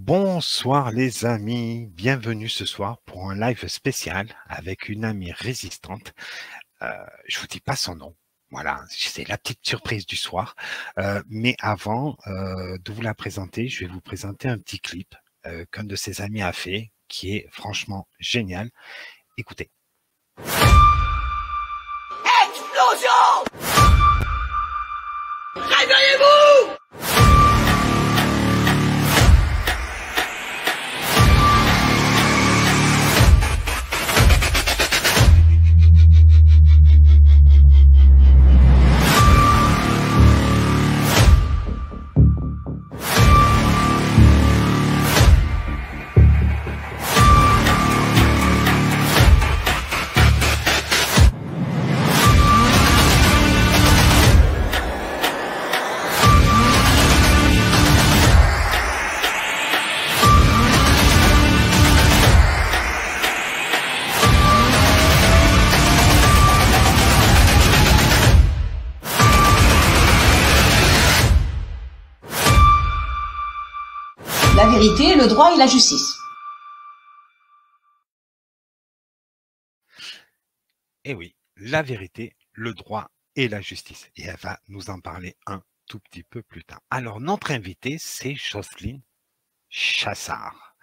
Bonsoir les amis, bienvenue ce soir pour un live spécial avec une amie résistante. Je vous dis pas son nom, voilà, c'est la petite surprise du soir. Mais avant de vous la présenter, je vais vous présenter un petit clip qu'un de ses amis a fait, qui est franchement génial. Écoutez. Explosion! Réveillez-vous! La vérité, le droit et la justice. Eh oui, la vérité, le droit et la justice. Et elle va nous en parler un tout petit peu plus tard. Alors, notre invitée, c'est Jocelyne Chassard.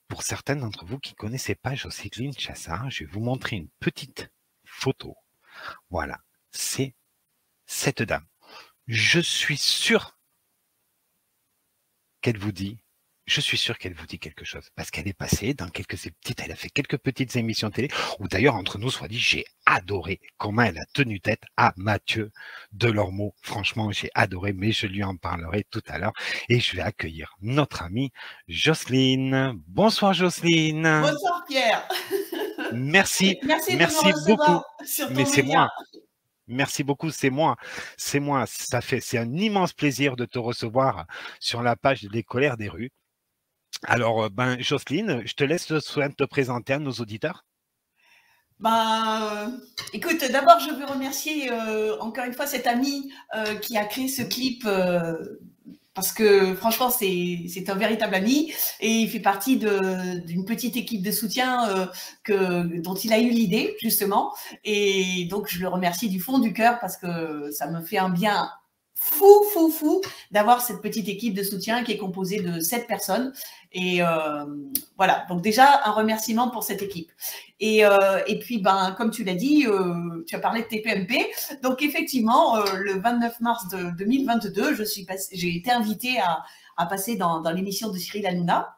Pour certains d'entre vous qui ne connaissaient pas Jocelyne Chassard, je vais vous montrer une petite photo. Voilà, c'est cette dame. Je suis sûr qu'elle vous dit quelque chose, parce qu'elle est passée dans elle a fait quelques petites émissions télé, où d'ailleurs, entre nous soit dit, j'ai adoré comment elle a tenu tête à Mathieu Delormeau. Franchement, j'ai adoré, mais je lui en parlerai tout à l'heure. Et je vais accueillir notre amie Jocelyne. Bonsoir Jocelyne. Bonsoir Pierre. Merci, Merci de me beaucoup. recevoir sur ton Mais c'est média. moi. Merci beaucoup, c'est moi. C'est moi. C'est un immense plaisir de te recevoir sur la page des colères des rues. Alors, Jocelyne, je te laisse le soin de te présenter à nos auditeurs. Écoute, d'abord, je veux remercier encore une fois cet ami qui a créé ce clip parce que franchement, c'est un véritable ami et il fait partie d'une petite équipe de soutien dont il a eu l'idée, justement. Et donc, je le remercie du fond du cœur parce que ça me fait un bien fou d'avoir cette petite équipe de soutien qui est composée de 7 personnes. Et voilà, donc déjà un remerciement pour cette équipe. Et puis, comme tu l'as dit, tu as parlé de TPMP. Donc effectivement, le 29 mars 2022, j'ai été invitée à passer dans l'émission de Cyril Hanouna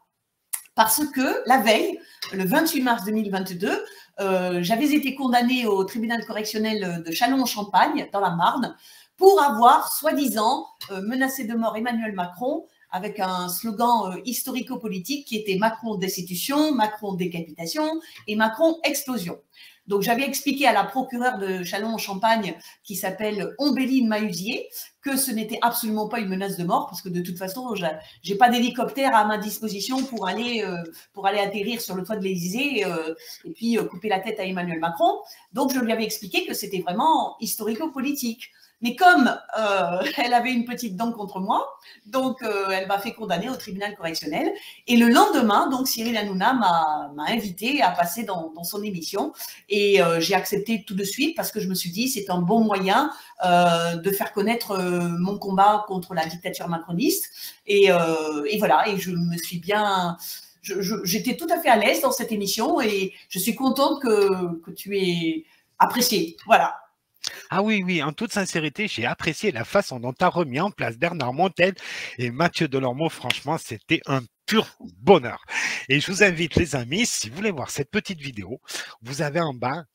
parce que la veille, le 28 mars 2022, j'avais été condamnée au tribunal correctionnel de Châlons-en-Champagne, dans la Marne, pour avoir, soi-disant, menacé de mort Emmanuel Macron avec un slogan historico-politique qui était Macron destitution, Macron décapitation et Macron explosion. Donc, j'avais expliqué à la procureure de Châlons-en-Champagne, qui s'appelle Ombéline Mahuzier, que ce n'était absolument pas une menace de mort, parce que de toute façon, j'ai pas d'hélicoptère à ma disposition pour aller atterrir sur le toit de l'Élysée et puis couper la tête à Emmanuel Macron. Donc, je lui avais expliqué que c'était vraiment historico-politique. Mais comme elle avait une petite dent contre moi, donc elle m'a fait condamner au tribunal correctionnel. Et le lendemain, donc Cyril Hanouna m'a invité à passer dans son émission. Et j'ai accepté tout de suite parce que je me suis dit c'est un bon moyen de faire connaître mon combat contre la dictature macroniste. Et voilà, et je me suis bien... J'étais tout à fait à l'aise dans cette émission et je suis contente que tu aies apprécié. Voilà. Ah oui, en toute sincérité, j'ai apprécié la façon dont tu as remis en place Bernard Montel et Mathieu Delormeau. Franchement, c'était un pur bonheur. Et je vous invite, les amis, si vous voulez voir cette petite vidéo, vous avez en bas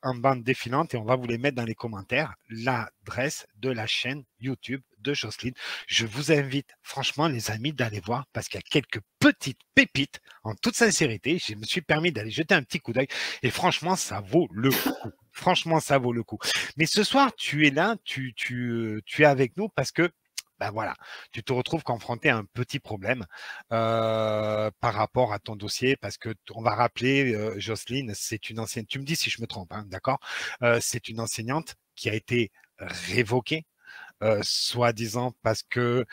en bande défilante et on va vous les mettre dans les commentaires, l'adresse de la chaîne YouTube de Jocelyne. Je vous invite franchement les amis d'aller voir parce qu'il y a quelques petites pépites en toute sincérité. Je me suis permis d'aller jeter un petit coup d'œil et franchement ça vaut le coup. Franchement ça vaut le coup. Mais ce soir tu es là, tu es avec nous parce que voilà, tu te retrouves confronté à un petit problème par rapport à ton dossier, parce que on va rappeler, Jocelyne, c'est une ancienne, tu me dis si je me trompe, hein, d'accord, c'est une enseignante qui a été révoquée, soi-disant parce que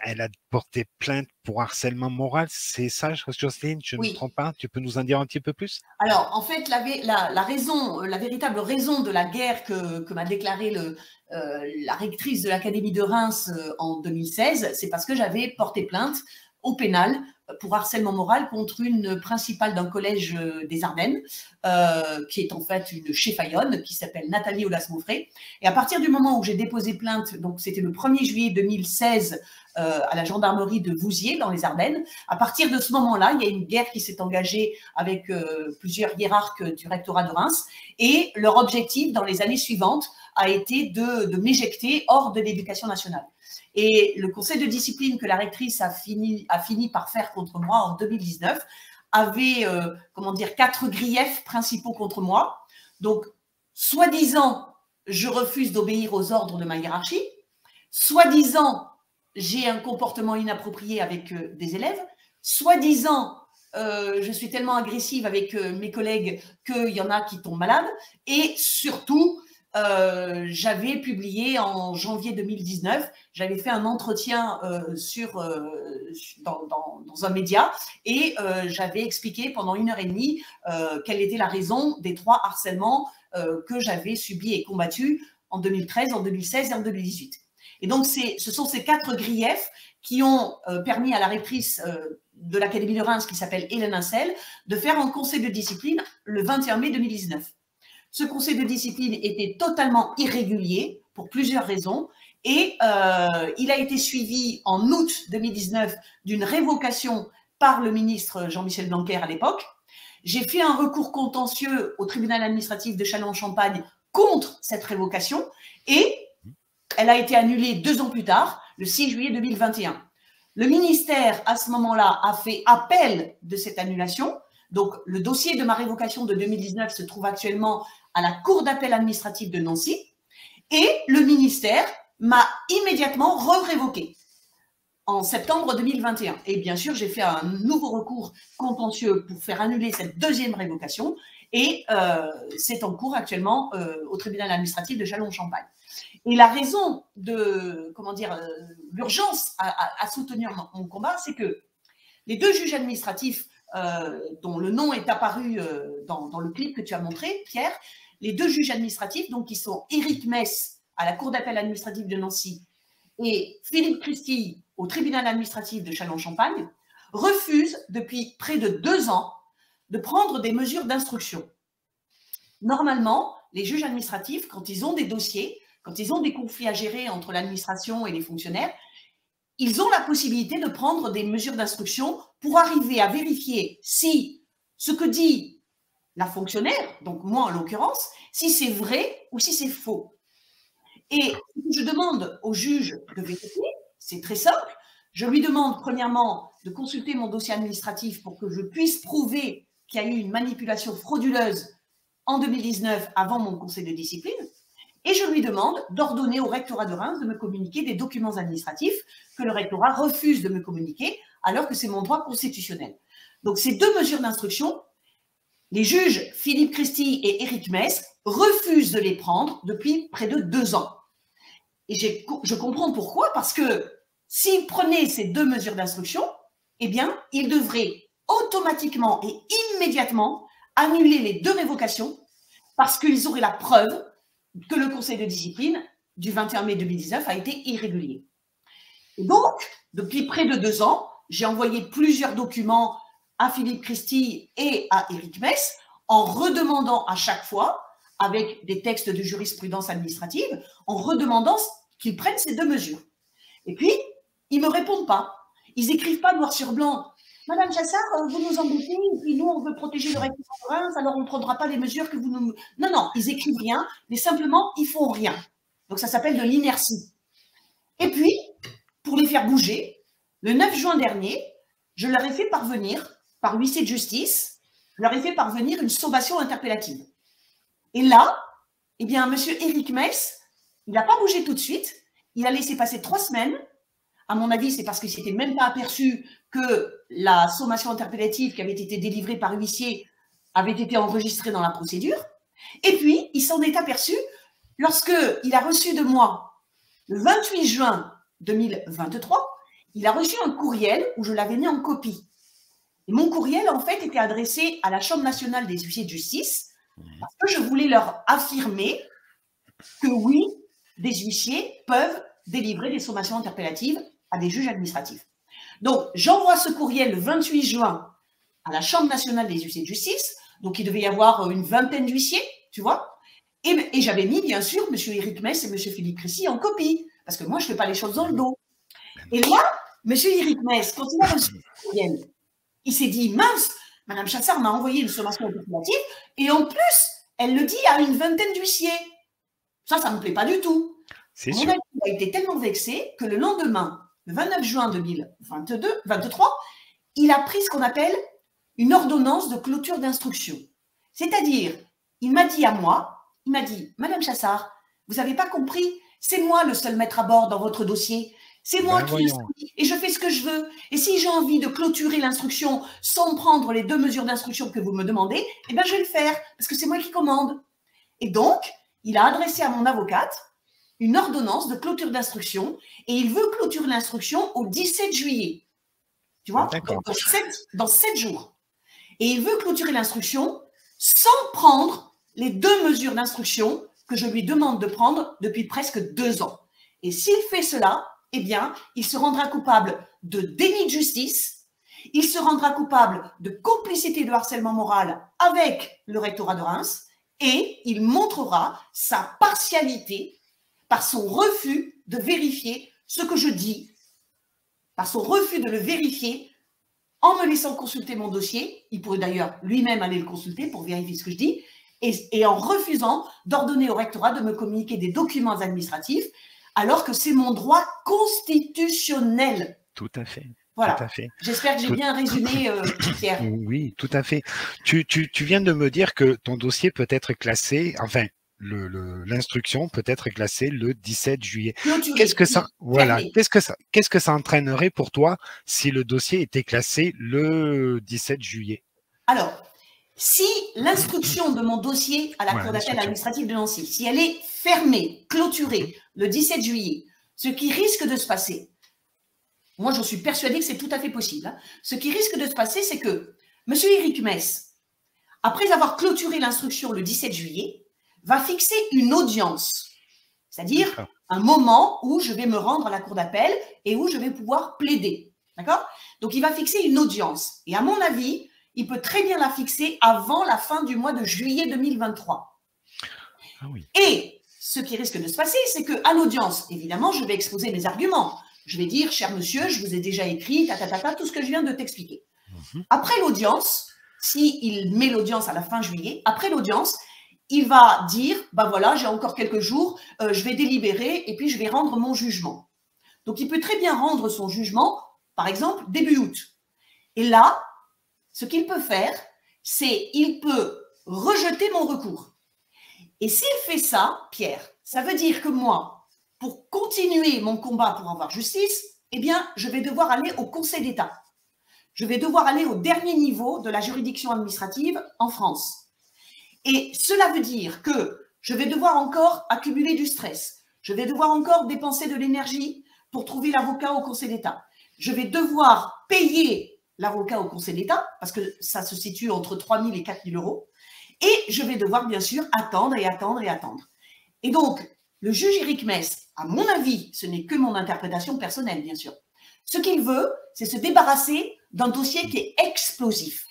Elle a porté plainte pour harcèlement moral, c'est ça, Jocelyne? Je ne me Oui. trompe pas? Tu peux nous en dire un petit peu plus? Alors, en fait, la véritable raison de la guerre que m'a déclarée la rectrice de l'Académie de Reims en 2016, c'est parce que j'avais porté plainte au pénal pour harcèlement moral contre une principale d'un collège des Ardennes, qui est en fait une cheffaillonne, qui s'appelle Nathalie Aulas-Mauffret. Et à partir du moment où j'ai déposé plainte, donc c'était le 1er juillet 2016, à la gendarmerie de Vouziers, dans les Ardennes, à partir de ce moment-là, il y a une guerre qui s'est engagée avec plusieurs hiérarques du rectorat de Reims, et leur objectif dans les années suivantes a été de m'éjecter hors de l'éducation nationale. Et le conseil de discipline que la rectrice a fini par faire contre moi en 2019 avait, 4 griefs principaux contre moi. Donc, soi-disant, je refuse d'obéir aux ordres de ma hiérarchie. Soi-disant, j'ai un comportement inapproprié avec des élèves. Soi-disant, je suis tellement agressive avec mes collègues qu'il y en a qui tombent malades. Et surtout, j'avais publié en janvier 2019, j'avais fait un entretien dans un média et j'avais expliqué pendant 1h30 quelle était la raison des 3 harcèlements que j'avais subis et combattus en 2013, en 2016 et en 2018. Et donc, ce sont ces 4 griefs qui ont permis à la rectrice de l'Académie de Reims, qui s'appelle Hélène Incel, de faire un conseil de discipline le 21 mai 2019. Ce conseil de discipline était totalement irrégulier pour plusieurs raisons et il a été suivi en août 2019 d'une révocation par le ministre Jean-Michel Blanquer à l'époque. J'ai fait un recours contentieux au tribunal administratif de Châlons-en-Champagne contre cette révocation et elle a été annulée 2 ans plus tard, le 6 juillet 2021. Le ministère, à ce moment-là, a fait appel de cette annulation. Donc, le dossier de ma révocation de 2019 se trouve actuellement à la Cour d'appel administrative de Nancy et le ministère m'a immédiatement révoqué en septembre 2021. Et bien sûr, j'ai fait un nouveau recours contentieux pour faire annuler cette 2e révocation et c'est en cours actuellement au tribunal administratif de Châlons-en-Champagne. Et la raison de, l'urgence à soutenir mon combat, c'est que les 2 juges administratifs dont le nom est apparu dans le clip que tu as montré, Pierre, les 2 juges administratifs, donc qui sont Éric Mess à la Cour d'appel administrative de Nancy et Philippe Christie au tribunal administratif de Châlons-en-Champagne, refusent depuis près de 2 ans de prendre des mesures d'instruction. Normalement, les juges administratifs, quand ils ont des dossiers, quand ils ont des conflits à gérer entre l'administration et les fonctionnaires, ils ont la possibilité de prendre des mesures d'instruction pour arriver à vérifier si ce que dit la fonctionnaire, donc moi en l'occurrence, si c'est vrai ou si c'est faux. Et je demande au juge de vérifier, c'est très simple, je lui demande premièrement de consulter mon dossier administratif pour que je puisse prouver qu'il y a eu une manipulation frauduleuse en 2019 avant mon conseil de discipline, et je lui demande d'ordonner au rectorat de Reims de me communiquer des documents administratifs que le rectorat refuse de me communiquer alors que c'est mon droit constitutionnel. Donc ces 2 mesures d'instruction, les juges Philippe Christie et Éric Mess refusent de les prendre depuis près de 2 ans. Et je comprends pourquoi, parce que s'ils prenaient ces 2 mesures d'instruction, eh bien, ils devraient automatiquement et immédiatement annuler les 2 révocations parce qu'ils auraient la preuve que le conseil de discipline du 21 mai 2019 a été irrégulier. Et donc, depuis près de 2 ans, j'ai envoyé plusieurs documents à Philippe Christie et à Éric Mess en redemandant à chaque fois, avec des textes de jurisprudence administrative, en redemandant qu'ils prennent ces 2 mesures. Et puis, ils ne me répondent pas. Ils n'écrivent pas noir sur blanc. Madame Chassard, vous nous embêtez, et puis nous, on veut protéger le rectorat de Reims, alors on ne prendra pas les mesures que vous nous... Non, non, ils écrivent rien, mais simplement, ils font rien. Donc, ça s'appelle de l'inertie. Et puis, pour les faire bouger, le 9 juin dernier, je leur ai fait parvenir, par huissier de justice, je leur ai fait parvenir une sommation interpellative. Et là, eh bien, monsieur Éric Mess, il n'a pas bougé tout de suite, il a laissé passer 3 semaines. À mon avis, c'est parce qu'il ne s'était même pas aperçu que la sommation interpellative qui avait été délivrée par huissier avait été enregistrée dans la procédure. Et puis, il s'en est aperçu lorsqu'il a reçu de moi, le 28 juin 2023, il a reçu un courriel où je l'avais mis en copie. Et mon courriel, en fait, était adressé à la Chambre nationale des huissiers de justice parce que je voulais leur affirmer que oui, des huissiers peuvent délivrer des sommations interpellatives à des juges administratifs. Donc, j'envoie ce courriel le 28 juin à la Chambre nationale des huissiers de justice. Donc, il devait y avoir une vingtaine d'huissiers, tu vois. Et j'avais mis, bien sûr, M. Éric Mess et M. Philippe Crissy en copie, parce que moi, je ne fais pas les choses dans le dos. Et là, M. Éric Mess, quand il a reçu ce courriel, il s'est dit, mince, Mme Chassard m'a envoyé une sommation interpellative, et en plus, elle le dit à une vingtaine d'huissiers. Ça ne me plaît pas du tout. C'est Mon sûr. ami a été tellement vexé que le lendemain, le 29 juin 2023, il a pris ce qu'on appelle une ordonnance de clôture d'instruction. C'est-à-dire, il m'a dit à moi, il m'a dit, Madame Chassard, vous n'avez pas compris, c'est moi le seul maître à bord dans votre dossier. C'est moi qui instruis et je fais ce que je veux. Et si j'ai envie de clôturer l'instruction sans prendre les 2 mesures d'instruction que vous me demandez, eh bien, je vais le faire parce que c'est moi qui commande. Et donc, il a adressé à mon avocate une ordonnance de clôture d'instruction et il veut clôturer l'instruction au 17 juillet. Tu vois, dans 7 jours. Et il veut clôturer l'instruction sans prendre les 2 mesures d'instruction que je lui demande de prendre depuis presque 2 ans. Et s'il fait cela, eh bien, il se rendra coupable de déni de justice, il se rendra coupable de complicité de harcèlement moral avec le rectorat de Reims et il montrera sa partialité par son refus de vérifier ce que je dis, par son refus de le vérifier en me laissant consulter mon dossier. Il pourrait d'ailleurs lui-même aller le consulter pour vérifier ce que je dis, et en refusant d'ordonner au rectorat de me communiquer des documents administratifs, alors que c'est mon droit constitutionnel. Tout à fait. Voilà. Tout à fait. J'espère que j'ai bien résumé, Pierre. Oui, tout à fait. Tu viens de me dire que ton dossier peut être classé, enfin, l'instruction peut être classée le 17 juillet. Qu'est-ce que ça, voilà, qu'est-ce que ça entraînerait pour toi si le dossier était classé le 17 juillet? Alors, si l'instruction de mon dossier à la Cour d'appel administrative de Nancy, si elle est fermée, clôturée le 17 juillet, ce qui risque de se passer, moi je suis persuadée que c'est tout à fait possible, hein, ce qui risque de se passer, c'est que M. Éric Mess, après avoir clôturé l'instruction le 17 juillet, va fixer une audience, c'est-à-dire un moment où je vais me rendre à la Cour d'appel et où je vais pouvoir plaider. D'accord? Donc, il va fixer une audience. Et à mon avis, il peut très bien la fixer avant la fin du mois de juillet 2023. Ah oui. Et ce qui risque de se passer, c'est qu'à l'audience, évidemment, je vais exposer mes arguments. Je vais dire, cher monsieur, je vous ai déjà écrit, tout ce que je viens de t'expliquer. Après l'audience, s'il met l'audience à la fin juillet, après l'audience, il va dire, ben voilà, j'ai encore quelques jours, je vais délibérer et puis je vais rendre mon jugement. Donc, il peut très bien rendre son jugement, par exemple, début août. Et là, ce qu'il peut faire, c'est il peut rejeter mon recours. Et s'il fait ça, Pierre, ça veut dire que moi, pour continuer mon combat pour avoir justice, eh bien, je vais devoir aller au Conseil d'État. Je vais devoir aller au dernier niveau de la juridiction administrative en France. Et cela veut dire que je vais devoir encore accumuler du stress. Je vais devoir encore dépenser de l'énergie pour trouver l'avocat au Conseil d'État. Je vais devoir payer l'avocat au Conseil d'État parce que ça se situe entre 3 000 et 4 000 euros. Et je vais devoir, bien sûr, attendre et attendre et attendre. Et donc, le juge Éric Mess, à mon avis, ce n'est que mon interprétation personnelle, bien sûr. Ce qu'il veut, c'est se débarrasser d'un dossier qui est explosif.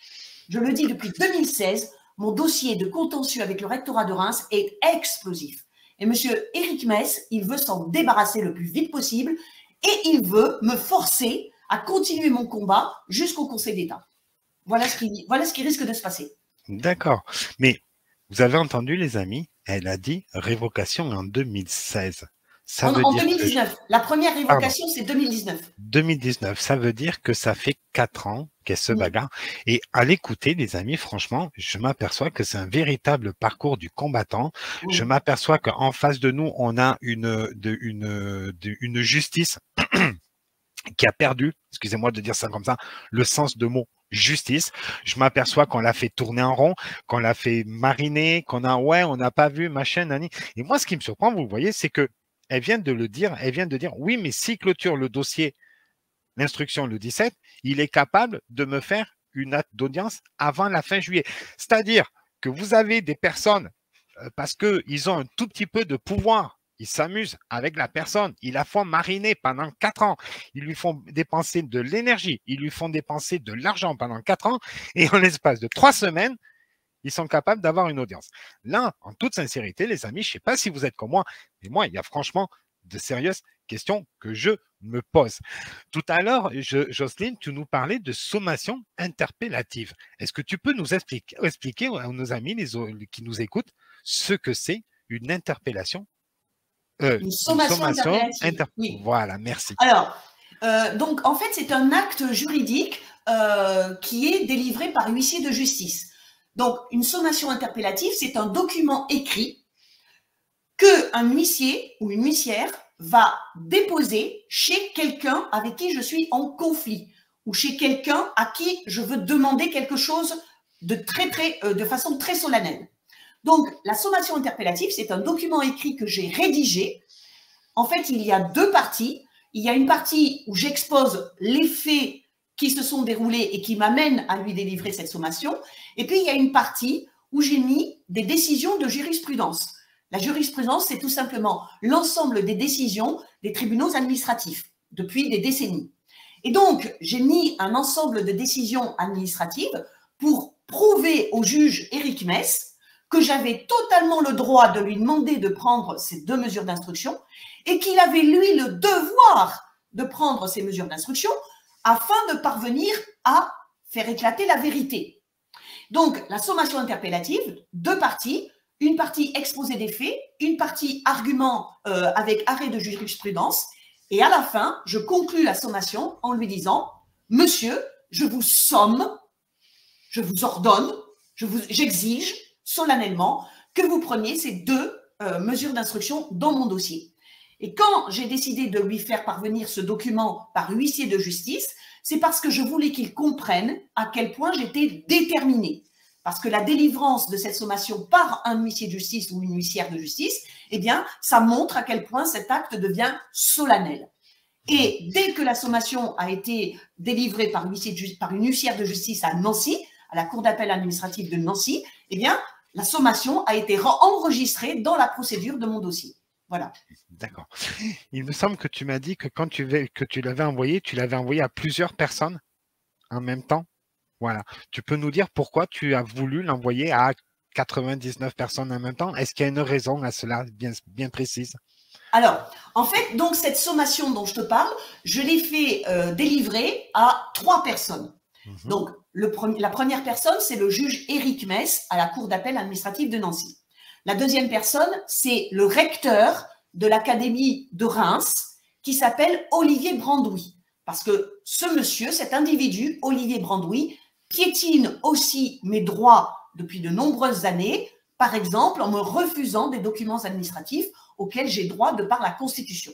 Je le dis depuis 2016, mon dossier de contentieux avec le rectorat de Reims est explosif. Et M. Éric Mess, il veut s'en débarrasser le plus vite possible et il veut me forcer à continuer mon combat jusqu'au Conseil d'État. Voilà ce qui risque de se passer. D'accord. Mais vous avez entendu, les amis, elle a dit révocation en 2016. Ça veut En dire 2019. La première révocation, c'est 2019. 2019. Ça veut dire que ça fait 4 ans qu'elle se bagarre. Et à l'écouter, les amis, franchement, je m'aperçois que c'est un véritable parcours du combattant. Oui. Je m'aperçois qu'en face de nous, on a une justice qui a perdu, excusez-moi de dire ça comme ça, le sens de mot justice. Je m'aperçois qu'on l'a fait tourner en rond, qu'on l'a fait mariner, qu'on a, ouais, on n'a pas vu, machin, nani. Et moi, ce qui me surprend, vous voyez, c'est que elle vient de le dire, elle vient de dire, oui, mais si clôture le dossier l'instruction le 17, il est capable de me faire une acte d'audience avant la fin juillet. C'est-à-dire que vous avez des personnes, parce qu'ils ont un tout petit peu de pouvoir, ils s'amusent avec la personne, ils la font mariner pendant 4 ans, ils lui font dépenser de l'énergie, ils lui font dépenser de l'argent pendant 4 ans, et en l'espace de 3 semaines, ils sont capables d'avoir une audience. Là, en toute sincérité, les amis, je ne sais pas si vous êtes comme moi, mais moi, il y a franchement de sérieuses questions que je me pose. Tout à l'heure, Jocelyne, tu nous parlais de sommation interpellative. Est-ce que tu peux nous expliquer à nos amis qui nous écoutent ce que c'est une interpellation? Une sommation interpellative. Oui. Voilà, merci. Alors, donc, en fait, c'est un acte juridique qui est délivré par huissier de justice. Donc, une sommation interpellative, c'est un document écrit qu'un huissier ou une huissière va déposer chez quelqu'un avec qui je suis en conflit ou chez quelqu'un à qui je veux demander quelque chose de façon très solennelle. Donc, la sommation interpellative, c'est un document écrit que j'ai rédigé. En fait, il y a deux parties. Il y a une partie où j'expose les faits qui se sont déroulés et qui m'amènent à lui délivrer cette sommation. Et puis, il y a une partie où j'ai mis des décisions de jurisprudence. La jurisprudence, c'est tout simplement l'ensemble des décisions des tribunaux administratifs depuis des décennies. Et donc, j'ai mis un ensemble de décisions administratives pour prouver au juge Éric Mess que j'avais totalement le droit de lui demander de prendre ces 2 mesures d'instruction et qu'il avait, lui, le devoir de prendre ces mesures d'instruction afin de parvenir à faire éclater la vérité. Donc, la sommation interpellative, 2 parties, une partie exposé des faits, une partie argument avec arrêt de jurisprudence, et à la fin, je conclus la sommation en lui disant « Monsieur, je vous somme, je vous ordonne, j'exige solennellement que vous preniez ces 2 mesures d'instruction dans mon dossier. » Et quand j'ai décidé de lui faire parvenir ce document par huissier de justice, c'est parce que je voulais qu'il comprenne à quel point j'étais déterminée. Parce que la délivrance de cette sommation par un huissier de justice ou une huissière de justice, eh bien, ça montre à quel point cet acte devient solennel. Et dès que la sommation a été délivrée par une huissière de justice à Nancy, à la Cour d'appel administrative de Nancy, eh bien, la sommation a été enregistrée dans la procédure de mon dossier. Voilà. D'accord. Il me semble que tu m'as dit que quand tu l'avais envoyé à plusieurs personnes en même temps. Voilà. Tu peux nous dire pourquoi tu as voulu l'envoyer à 99 personnes en même temps? Est-ce qu'il y a une raison à cela bien précise? Alors, en fait, donc cette sommation dont je te parle, je l'ai fait délivrer à 3 personnes. Donc, la première personne, c'est le juge Éric Mess à la Cour d'appel administrative de Nancy. La deuxième personne, c'est le recteur de l'Académie de Reims qui s'appelle Olivier Brandouis. Parce que ce monsieur, cet individu, Olivier Brandouis, piétine aussi mes droits depuis de nombreuses années, par exemple en me refusant des documents administratifs auxquels j'ai droit de par la Constitution.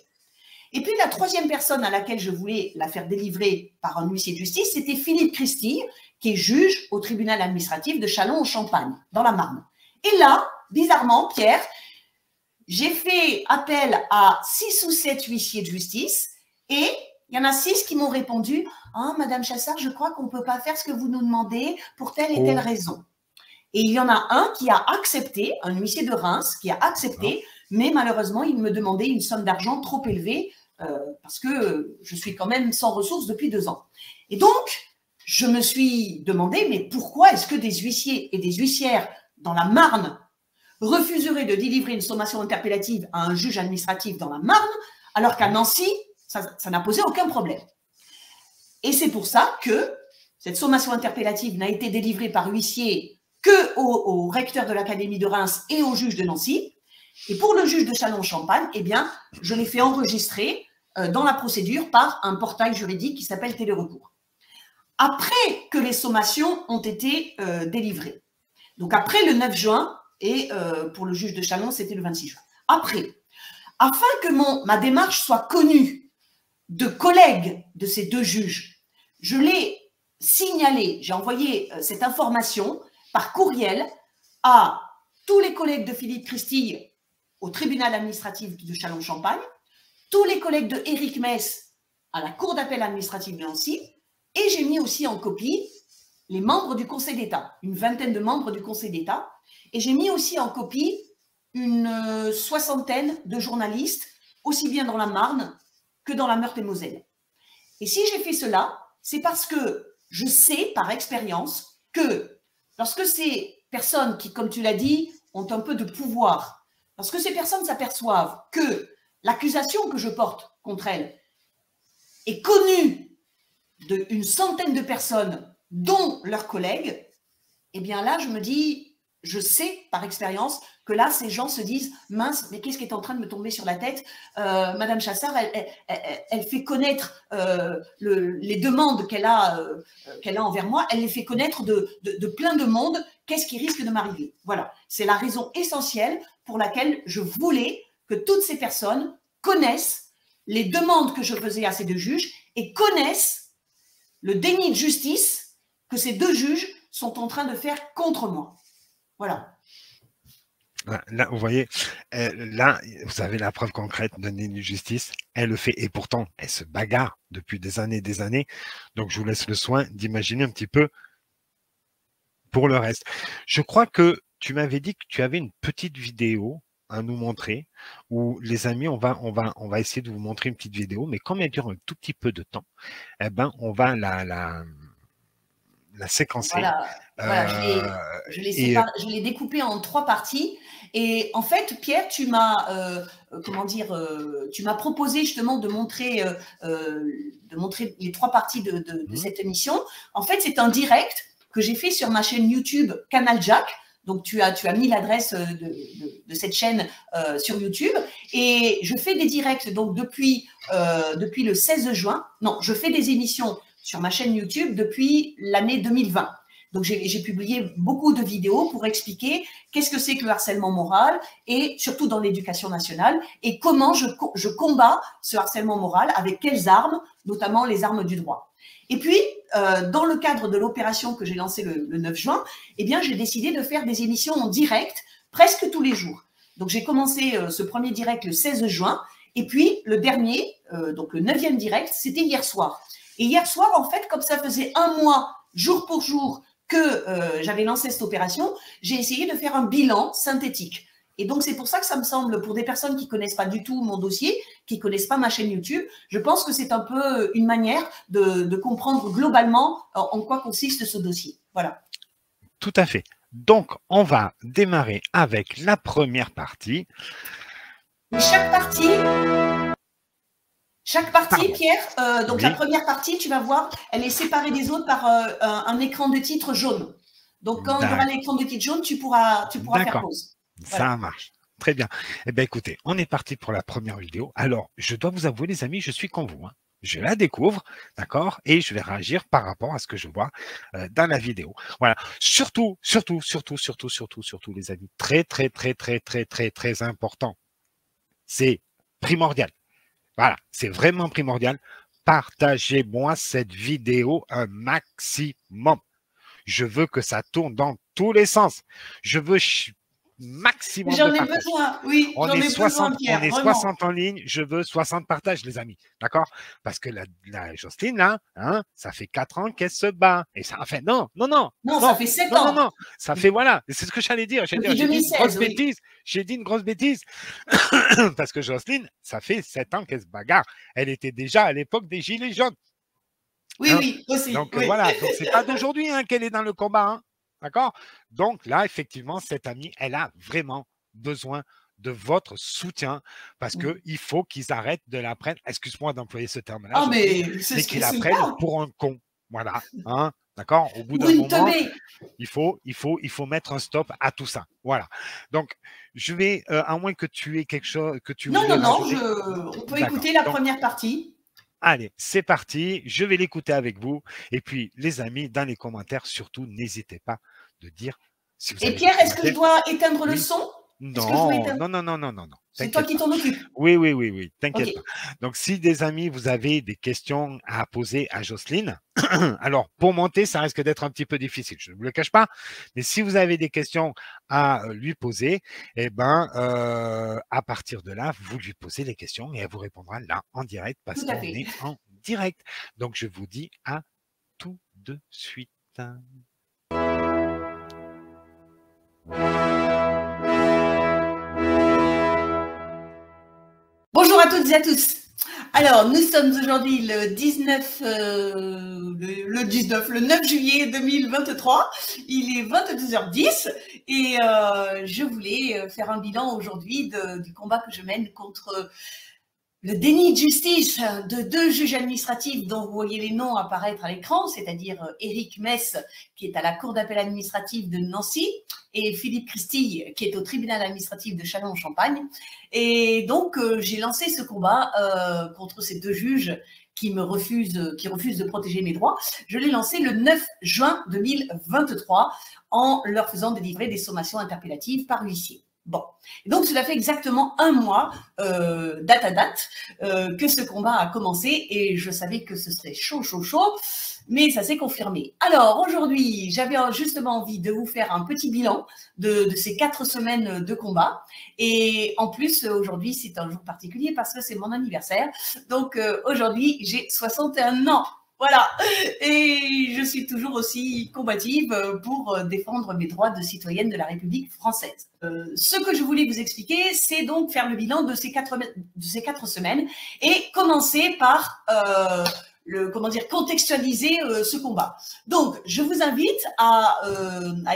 Et puis la troisième personne à laquelle je voulais la faire délivrer par un huissier de justice, c'était Philippe Christille, qui est juge au tribunal administratif de Châlons-en-Champagne, dans la Marne. Et là, bizarrement, Pierre, j'ai fait appel à 6 ou 7 huissiers de justice et il y en a 6 qui m'ont répondu « Ah, Madame Chassard, je crois qu'on ne peut pas faire ce que vous nous demandez pour telle et telle raison. » Et il y en a un qui a accepté, un huissier de Reims qui a accepté, mais malheureusement, il me demandait une somme d'argent trop élevée parce que je suis quand même sans ressources depuis 2 ans. Et donc, je me suis demandé, mais pourquoi est-ce que des huissiers et des huissières dans la Marne refuseraient de délivrer une sommation interpellative à un juge administratif dans la Marne, alors qu'à Nancy, ça n'a posé aucun problème. Et c'est pour ça que cette sommation interpellative n'a été délivrée par huissier qu'au recteur de l'Académie de Reims et au juge de Nancy. Et pour le juge de Châlons-en-Champagne, eh bien, je l'ai fait enregistrer dans la procédure par un portail juridique qui s'appelle Télérecours. Après que les sommations ont été délivrées. Donc après le 9 juin, et pour le juge de Châlons, c'était le 26 juin. Après, afin que ma démarche soit connue de collègues de ces 2 juges, je l'ai signalé, j'ai envoyé cette information par courriel à tous les collègues de Philippe Christille au tribunal administratif de Châlons-en-Champagne, tous les collègues de Éric Mess à la Cour d'appel administrative de Nancy et j'ai mis aussi en copie les membres du Conseil d'État, une vingtaine de membres du Conseil d'État, et j'ai mis aussi en copie une soixantaine de journalistes, aussi bien dans la Marne que dans la Meurthe-et-Moselle. Et si j'ai fait cela, c'est parce que je sais par expérience que lorsque ces personnes qui, comme tu l'as dit, ont un peu de pouvoir, lorsque ces personnes s'aperçoivent que l'accusation que je porte contre elles est connue d'une centaine de personnes, dont leurs collègues, eh bien là, je me dis, je sais par expérience que là, ces gens se disent, mince, mais qu'est-ce qui est en train de me tomber sur la tête? Madame Chassard, elle fait connaître les demandes qu'elle a envers moi, elle les fait connaître de plein de monde, qu'est-ce qui risque de m'arriver? Voilà, c'est la raison essentielle pour laquelle je voulais que toutes ces personnes connaissent les demandes que je faisais à ces deux juges et connaissent le déni de justice que ces deux juges sont en train de faire contre moi. Voilà. Là, vous voyez, là, vous avez la preuve concrète de déni de justice. Elle le fait et pourtant, elle se bagarre depuis des années et des années. Donc, je vous laisse le soin d'imaginer un petit peu pour le reste. Je crois que tu m'avais dit que tu avais une petite vidéo à nous montrer où les amis, on va essayer de vous montrer une petite vidéo, mais comme elle dure un tout petit peu de temps, eh ben, on va la séquencer. Voilà, je l'ai découpé en 3 parties. Et en fait, Pierre, tu m'as proposé justement de montrer les 3 parties de cette émission. En fait, c'est un direct que j'ai fait sur ma chaîne YouTube Canal Jack. Donc, tu as mis l'adresse de cette chaîne sur YouTube. Et je fais des directs donc depuis le 16 juin. Non, je fais des émissions sur ma chaîne YouTube depuis l'année 2020. Donc, j'ai publié beaucoup de vidéos pour expliquer qu'est-ce que c'est que le harcèlement moral et surtout dans l'éducation nationale et comment je combats ce harcèlement moral, avec quelles armes, notamment les armes du droit. Et puis, dans le cadre de l'opération que j'ai lancée le 9 juin, eh bien, j'ai décidé de faire des émissions en direct presque tous les jours. Donc, j'ai commencé ce premier direct le 16 juin et puis le dernier, donc le 9e direct, c'était hier soir. Et hier soir, en fait, comme ça faisait un mois, jour pour jour, que j'avais lancé cette opération, j'ai essayé de faire un bilan synthétique. Et donc, c'est pour ça que ça me semble, pour des personnes qui ne connaissent pas du tout mon dossier, qui ne connaissent pas ma chaîne YouTube, je pense que c'est un peu une manière de comprendre globalement en quoi consiste ce dossier. Voilà. Tout à fait. Donc, on va démarrer avec la première partie. Chaque partie, Pierre, donc oui. La première partie, tu vas voir, elle est séparée des autres par un écran de titre jaune. Donc, quand il y aura l'écran de titre jaune, tu pourras faire pause. Voilà. Ça marche. Très bien. Eh bien, écoutez, on est parti pour la première vidéo. Alors, je dois vous avouer, les amis, je suis comme vous. Hein. Je la découvre, d'accord, et je vais réagir par rapport à ce que je vois dans la vidéo. Voilà. Surtout, les amis, très important. C'est primordial. Voilà, c'est vraiment primordial. Partagez-moi cette vidéo un maximum. Je veux que ça tourne dans tous les sens. Je veux maximum J'en de ai partage. besoin, oui. On est 60 en ligne, je veux 60 partages, les amis. D'accord? Parce que la Jocelyne, là, hein, ça fait 4 ans qu'elle se bat. Et ça fait non, ça fait 7 ans. Non, ça fait voilà. C'est ce que j'allais dire. J'ai dit une grosse bêtise. J'ai dit une grosse bêtise. Parce que Jocelyne, ça fait 7 ans qu'elle se bagarre. Elle était déjà à l'époque des Gilets jaunes. Oui, hein? Oui, aussi. Donc oui. voilà, donc c'est pas d'aujourd'hui hein, qu'elle est dans le combat. Hein. D'accord? Donc là, effectivement, cette amie, elle a vraiment besoin de votre soutien parce qu'il faut qu'ils arrêtent de la prendre, excuse-moi d'employer ce terme-là, mais qu'ils la prennent pour un con. Voilà. Hein? D'accord? Au bout d'un moment, il faut mettre un stop à tout ça. Voilà. Donc, je vais, à moins que tu aies quelque chose que tu voulais rajouter. On peut écouter la première partie. Allez, c'est parti. Je vais l'écouter avec vous. Et puis, les amis, dans les commentaires, surtout, n'hésitez pas de dire si vous avez. Et Pierre, est-ce que je dois éteindre le son? Non. C'est toi qui t'en occupes. Oui. T'inquiète pas. Donc, si des amis, vous avez des questions à poser à Jocelyne, alors pour monter, ça risque d'être un petit peu difficile. Je ne vous le cache pas. Mais si vous avez des questions à lui poser, eh ben, à partir de là, vous lui posez les questions et elle vous répondra là en direct parce qu'on est en direct. Donc, je vous dis à tout de suite. Bonjour à toutes et à tous. Alors, nous sommes aujourd'hui le 9 juillet 2023. Il est 22h10 et je voulais faire un bilan aujourd'hui du combat que je mène contre le déni de justice de 2 juges administratifs dont vous voyez les noms apparaître à l'écran, c'est-à-dire Éric Mess, qui est à la Cour d'appel administrative de Nancy, et Philippe Christille, qui est au tribunal administratif de Châlons-en-Champagne. Et donc, j'ai lancé ce combat contre ces 2 juges qui refusent de protéger mes droits. Je l'ai lancé le 9 juin 2023 en leur faisant délivrer des sommations interpellatives par huissier. Bon, et donc cela fait exactement 1 mois, date à date, que ce combat a commencé et je savais que ce serait chaud, mais ça s'est confirmé. Alors aujourd'hui, j'avais justement envie de vous faire un petit bilan de ces 4 semaines de combat et en plus aujourd'hui c'est un jour particulier parce que c'est mon anniversaire, donc aujourd'hui j'ai 61 ans. Voilà, et je suis toujours aussi combative pour défendre mes droits de citoyenne de la République française. Ce que je voulais vous expliquer, c'est donc faire le bilan de ces 4 semaines et commencer par contextualiser ce combat. Donc, je vous invite à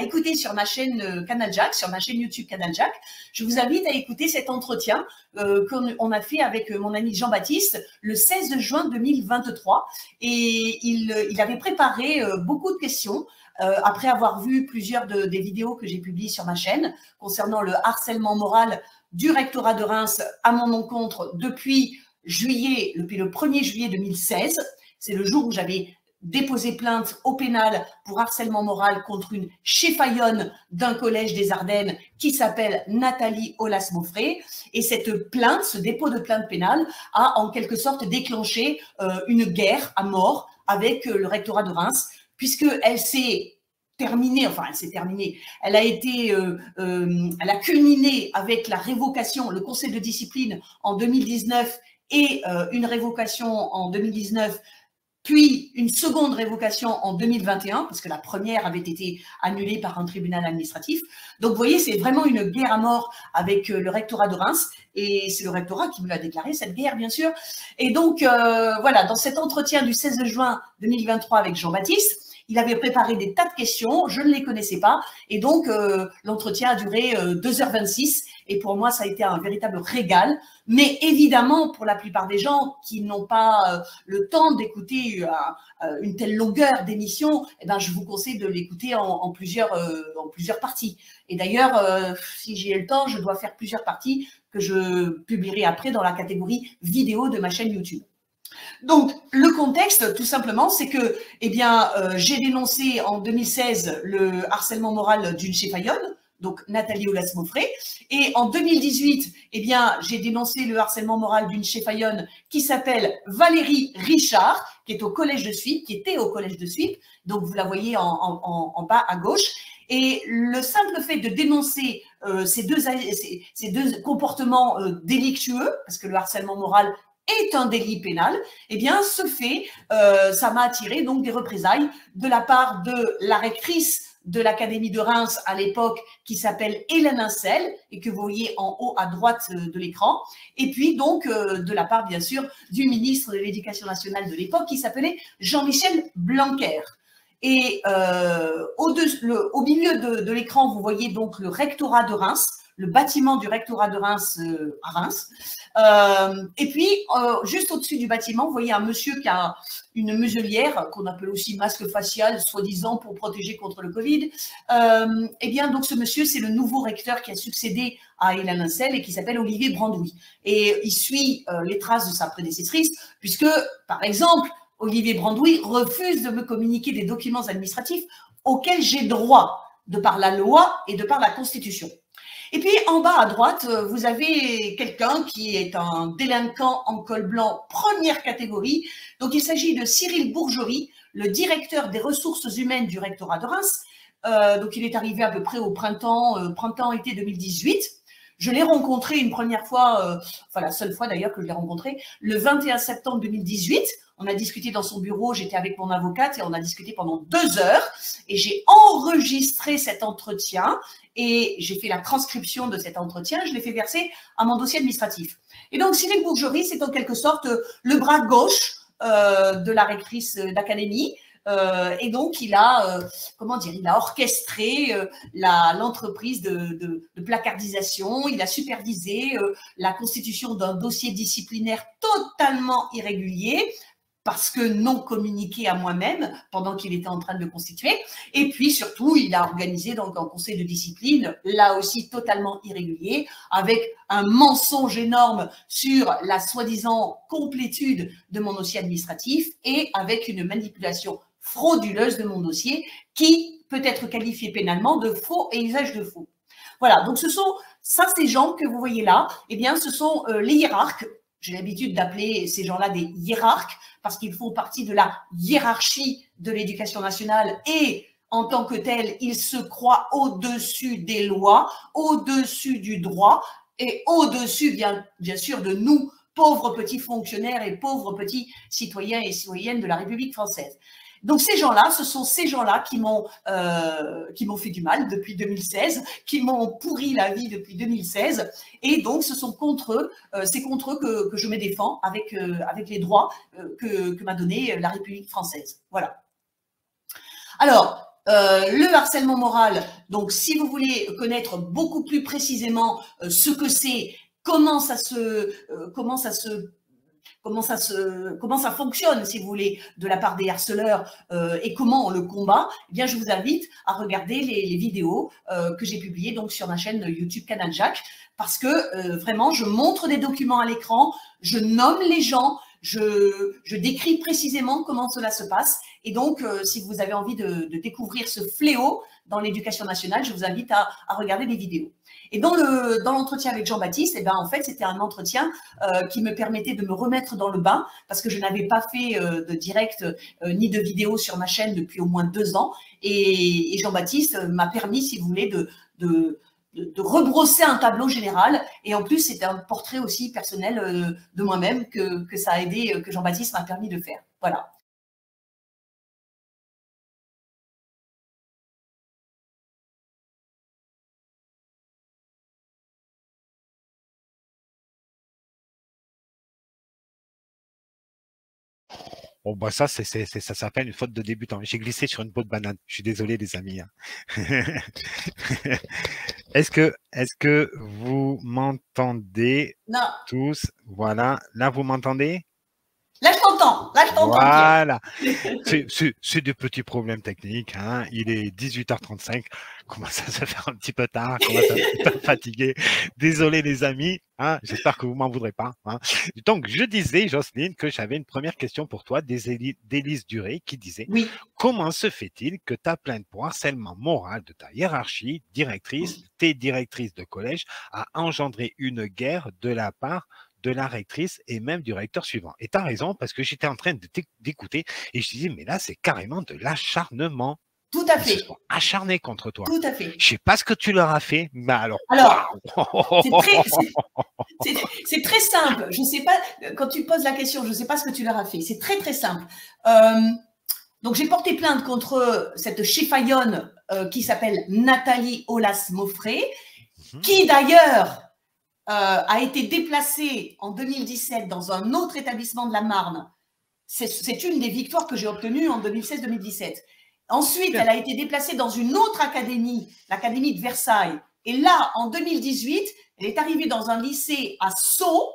écouter sur ma chaîne Canal Jack, sur ma chaîne YouTube Canal Jack, je vous invite à écouter cet entretien qu'on a fait avec mon ami Jean-Baptiste le 16 juin 2023. Et il avait préparé beaucoup de questions après avoir vu plusieurs des vidéos que j'ai publiées sur ma chaîne concernant le harcèlement moral du rectorat de Reims à mon encontre depuis le 1er juillet 2016. C'est le jour où j'avais déposé plainte au pénal pour harcèlement moral contre une cheffaillonne d'un collège des Ardennes qui s'appelle Nathalie Aulas-Mauffret. Et cette plainte, ce dépôt de plainte pénale, a en quelque sorte déclenché une guerre à mort avec le rectorat de Reims, puisqu'elle s'est terminée, elle a culminé avec la révocation, le conseil de discipline en 2019 et une révocation en 2019, puis une seconde révocation en 2021, parce que la première avait été annulée par un tribunal administratif. Donc, vous voyez, c'est vraiment une guerre à mort avec le rectorat de Reims, et c'est le rectorat qui me l'a déclaré, cette guerre, bien sûr. Et donc, voilà, dans cet entretien du 16 juin 2023 avec Jean-Baptiste, il avait préparé des tas de questions, je ne les connaissais pas, et donc l'entretien a duré 2h26, et pour moi, ça a été un véritable régal. Mais évidemment, pour la plupart des gens qui n'ont pas le temps d'écouter une telle longueur d'émission, eh ben, je vous conseille de l'écouter en plusieurs parties. Et d'ailleurs, si j'ai le temps, je dois faire plusieurs parties que je publierai après dans la catégorie vidéo de ma chaîne YouTube. Donc, le contexte, tout simplement, c'est que, j'ai dénoncé en 2016 le harcèlement moral d'une cheffaillonne, donc Nathalie Aulas-Mauffret, et en 2018, j'ai dénoncé le harcèlement moral d'une cheffaillonne qui s'appelle Valérie Richard, qui était au collège de Suippes, donc vous la voyez en bas à gauche. Et le simple fait de dénoncer ces deux comportements délictueux, parce que le harcèlement moral est un délit pénal, ça m'a attiré donc des représailles de la part de la rectrice de l'Académie de Reims à l'époque, qui s'appelle Hélène Incel, et que vous voyez en haut à droite de l'écran, et puis donc de la part, bien sûr, du ministre de l'Éducation nationale de l'époque, qui s'appelait Jean-Michel Blanquer. Et au milieu de l'écran, vous voyez donc le rectorat de Reims, le bâtiment du rectorat de Reims à Reims. Et puis, juste au-dessus du bâtiment, vous voyez un monsieur qui a une muselière, qu'on appelle aussi masque facial, soi-disant pour protéger contre le Covid. Donc ce monsieur, c'est le nouveau recteur qui a succédé à Hélène Incel et qui s'appelle Olivier Brandouille. Et il suit les traces de sa prédécessrice, puisque, par exemple, Olivier Brandouille refuse de me communiquer des documents administratifs auxquels j'ai droit, de par la loi et de par la Constitution. Et puis, en bas à droite, vous avez quelqu'un qui est un délinquant en col blanc première catégorie. Donc, il s'agit de Cyril Bourgerie, le directeur des ressources humaines du rectorat de Reims. Donc, il est arrivé à peu près au printemps-été 2018. Je l'ai rencontré une première fois, la seule fois d'ailleurs que je l'ai rencontré, le 21 septembre 2018. On a discuté dans son bureau, j'étais avec mon avocate et on a discuté pendant 2 heures et j'ai enregistré cet entretien et j'ai fait la transcription de cet entretien, je l'ai fait verser à mon dossier administratif. Et donc, Cyril Bourgerie, c'est en quelque sorte le bras gauche de la rectrice d'académie. Et donc, il a, il a orchestré l'entreprise de placardisation, il a supervisé la constitution d'un dossier disciplinaire totalement irrégulier, parce que non communiqué à moi-même pendant qu'il était en train de le constituer. Et puis surtout, il a organisé donc un conseil de discipline, là aussi totalement irrégulier, avec un mensonge énorme sur la soi-disant complétude de mon dossier administratif et avec une manipulation frauduleuse de mon dossier qui peut être qualifiée pénalement de faux et usage de faux. Voilà, donc ces gens que vous voyez là, eh bien, ce sont les hiérarques. J'ai l'habitude d'appeler ces gens-là des hiérarques parce qu'ils font partie de la hiérarchie de l'éducation nationale et en tant que tels, ils se croient au-dessus des lois, au-dessus du droit et au-dessus, bien sûr, de nous, pauvres petits fonctionnaires et pauvres petits citoyens et citoyennes de la République française. Donc ces gens-là, ce sont ces gens-là qui m'ont fait du mal depuis 2016, qui m'ont pourri la vie depuis 2016, et donc ce sont contre eux, c'est contre eux que je me défends avec les droits que m'a donné la République française. Voilà. Alors, le harcèlement moral, donc si vous voulez connaître beaucoup plus précisément ce que c'est, comment ça fonctionne, si vous voulez, de la part des harceleurs et comment on le combat, eh bien, je vous invite à regarder les vidéos que j'ai publiées donc sur ma chaîne YouTube Canal Jacques, parce que vraiment, je montre des documents à l'écran, je nomme les gens, je décris précisément comment cela se passe. Et donc, si vous avez envie de découvrir ce fléau dans l'éducation nationale, je vous invite à regarder les vidéos. Et dans l'entretien avec Jean-Baptiste, eh ben, en fait, c'était un entretien qui me permettait de me remettre dans le bain parce que je n'avais pas fait de direct ni de vidéo sur ma chaîne depuis au moins 2 ans. Et Jean-Baptiste m'a permis, si vous voulez, de rebrosser un tableau général. Et en plus, c'était un portrait aussi personnel de moi-même que ça a aidé, que Jean-Baptiste m'a permis de faire. Voilà. Bon, bah ça s'appelle une faute de débutant. J'ai glissé sur une peau de banane. Je suis désolé, les amis. Est-ce que vous m'entendez tous? Voilà. Là, vous m'entendez? Là, je t'entends. Voilà. C'est des petits problèmes techniques. Hein. Il est 18h35. Commence à se faire un petit peu tard. Commence à être fatigué. Désolé, les amis. Hein. J'espère que vous m'en voudrez pas. Hein. Donc, je disais, Jocelyne, que j'avais une première question pour toi d'Élise Duré qui disait oui. Comment se fait-il que ta plainte pour harcèlement moral de ta hiérarchie, tes directrices de collège, a engendré une guerre de la part de la rectrice et même du recteur suivant? Et tu as raison, parce que j'étais en train d'écouter et je disais, mais là, c'est carrément de l'acharnement. Tout à fait. Ils se sont acharnés contre toi. Tout à fait. Je sais pas ce que tu leur as fait, mais alors c'est très simple. Je sais pas, quand tu poses la question, je sais pas ce que tu leur as fait. C'est très, très simple. Donc, j'ai porté plainte contre cette chifaillonne qui s'appelle Nathalie Aulas-Moffret, qui d'ailleurs a été déplacée en 2017 dans un autre établissement de la Marne. C'est une des victoires que j'ai obtenues en 2016-2017. Ensuite, elle a été déplacée dans une autre académie, l'académie de Versailles. Et là, en 2018, elle est arrivée dans un lycée à Sceaux,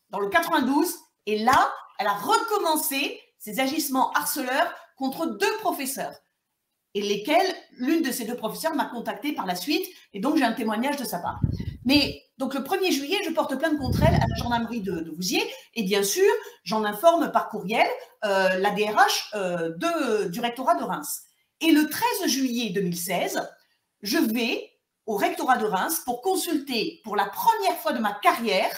dans le 92. Et là, elle a recommencé ses agissements harceleurs contre 2 professeurs. Et lesquels, l'une de ces 2 professeurs m'a contactée par la suite. Et donc, j'ai un témoignage de sa part. Mais donc, le 1er juillet, je porte plainte contre elle à la gendarmerie de Vouziers. Et bien sûr, j'en informe par courriel la DRH du rectorat de Reims. Et le 13 juillet 2016, je vais au rectorat de Reims pour consulter pour la première fois de ma carrière.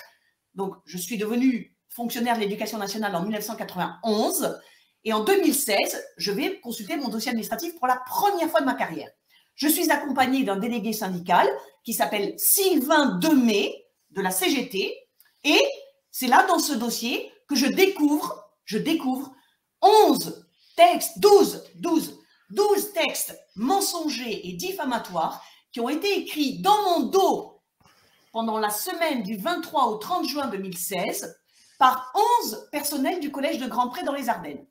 Donc, je suis devenue fonctionnaire de l'éducation nationale en 1991. Et en 2016, je vais consulter mon dossier administratif pour la première fois de ma carrière. Je suis accompagnée d'un délégué syndical qui s'appelle Sylvain Demey de la CGT. Et c'est là, dans ce dossier, que je découvre 11 textes, 12 textes mensongers et diffamatoires qui ont été écrits dans mon dos pendant la semaine du 23 au 30 juin 2016 par 11 personnels du collège de Grand-Pré dans les Ardennes.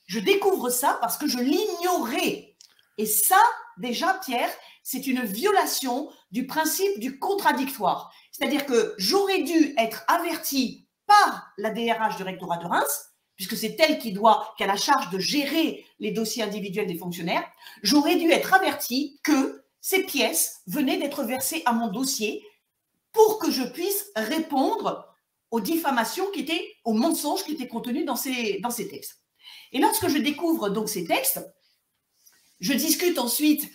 Je découvre ça parce que je l'ignorais. Et ça, déjà, Pierre, c'est une violation du principe du contradictoire. C'est-à-dire que j'aurais dû être averti par la DRH du rectorat de Reims, puisque c'est elle qui a la charge de gérer les dossiers individuels des fonctionnaires. J'aurais dû être averti que ces pièces venaient d'être versées à mon dossier pour que je puisse répondre aux diffamations aux mensonges qui étaient contenus dans ces textes. Et lorsque je découvre donc ces textes, je discute ensuite,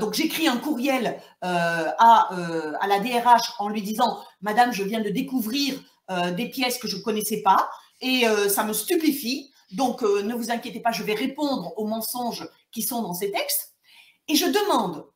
donc j'écris un courriel à la DRH en lui disant « Madame, je viens de découvrir des pièces que je ne connaissais pas et ça me stupéfie, donc ne vous inquiétez pas, je vais répondre aux mensonges qui sont dans ces textes. » Et je demande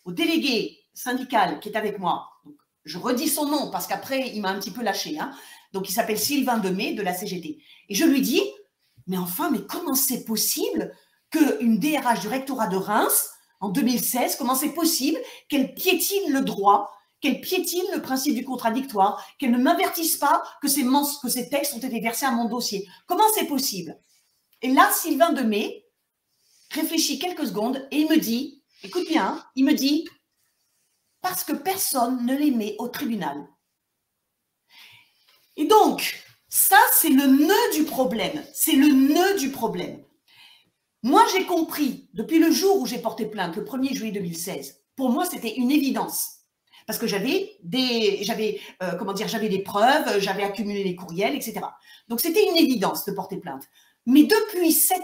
au délégué syndical qui est avec moi, donc, je redis son nom parce qu'après il m'a un petit peu lâché, hein, donc il s'appelle Sylvain Demey de la CGT, et je lui dis « Mais enfin, mais comment c'est possible qu'une DRH du rectorat de Reims, en 2016, comment c'est possible qu'elle piétine le droit, qu'elle piétine le principe du contradictoire, qu'elle ne m'avertisse pas que ces textes ont été versés à mon dossier? Comment c'est possible ?» Et là, Sylvain Demey réfléchit quelques secondes et il me dit, écoute bien, il me dit « Parce que personne ne les met au tribunal. » Et donc, ça, c'est le nœud du problème. C'est le nœud du problème. Moi, j'ai compris, depuis le jour où j'ai porté plainte, le 1er juillet 2016, pour moi, c'était une évidence. Parce que j'avais des preuves, j'avais accumulé les courriels, etc. Donc, c'était une évidence de porter plainte. Mais depuis 7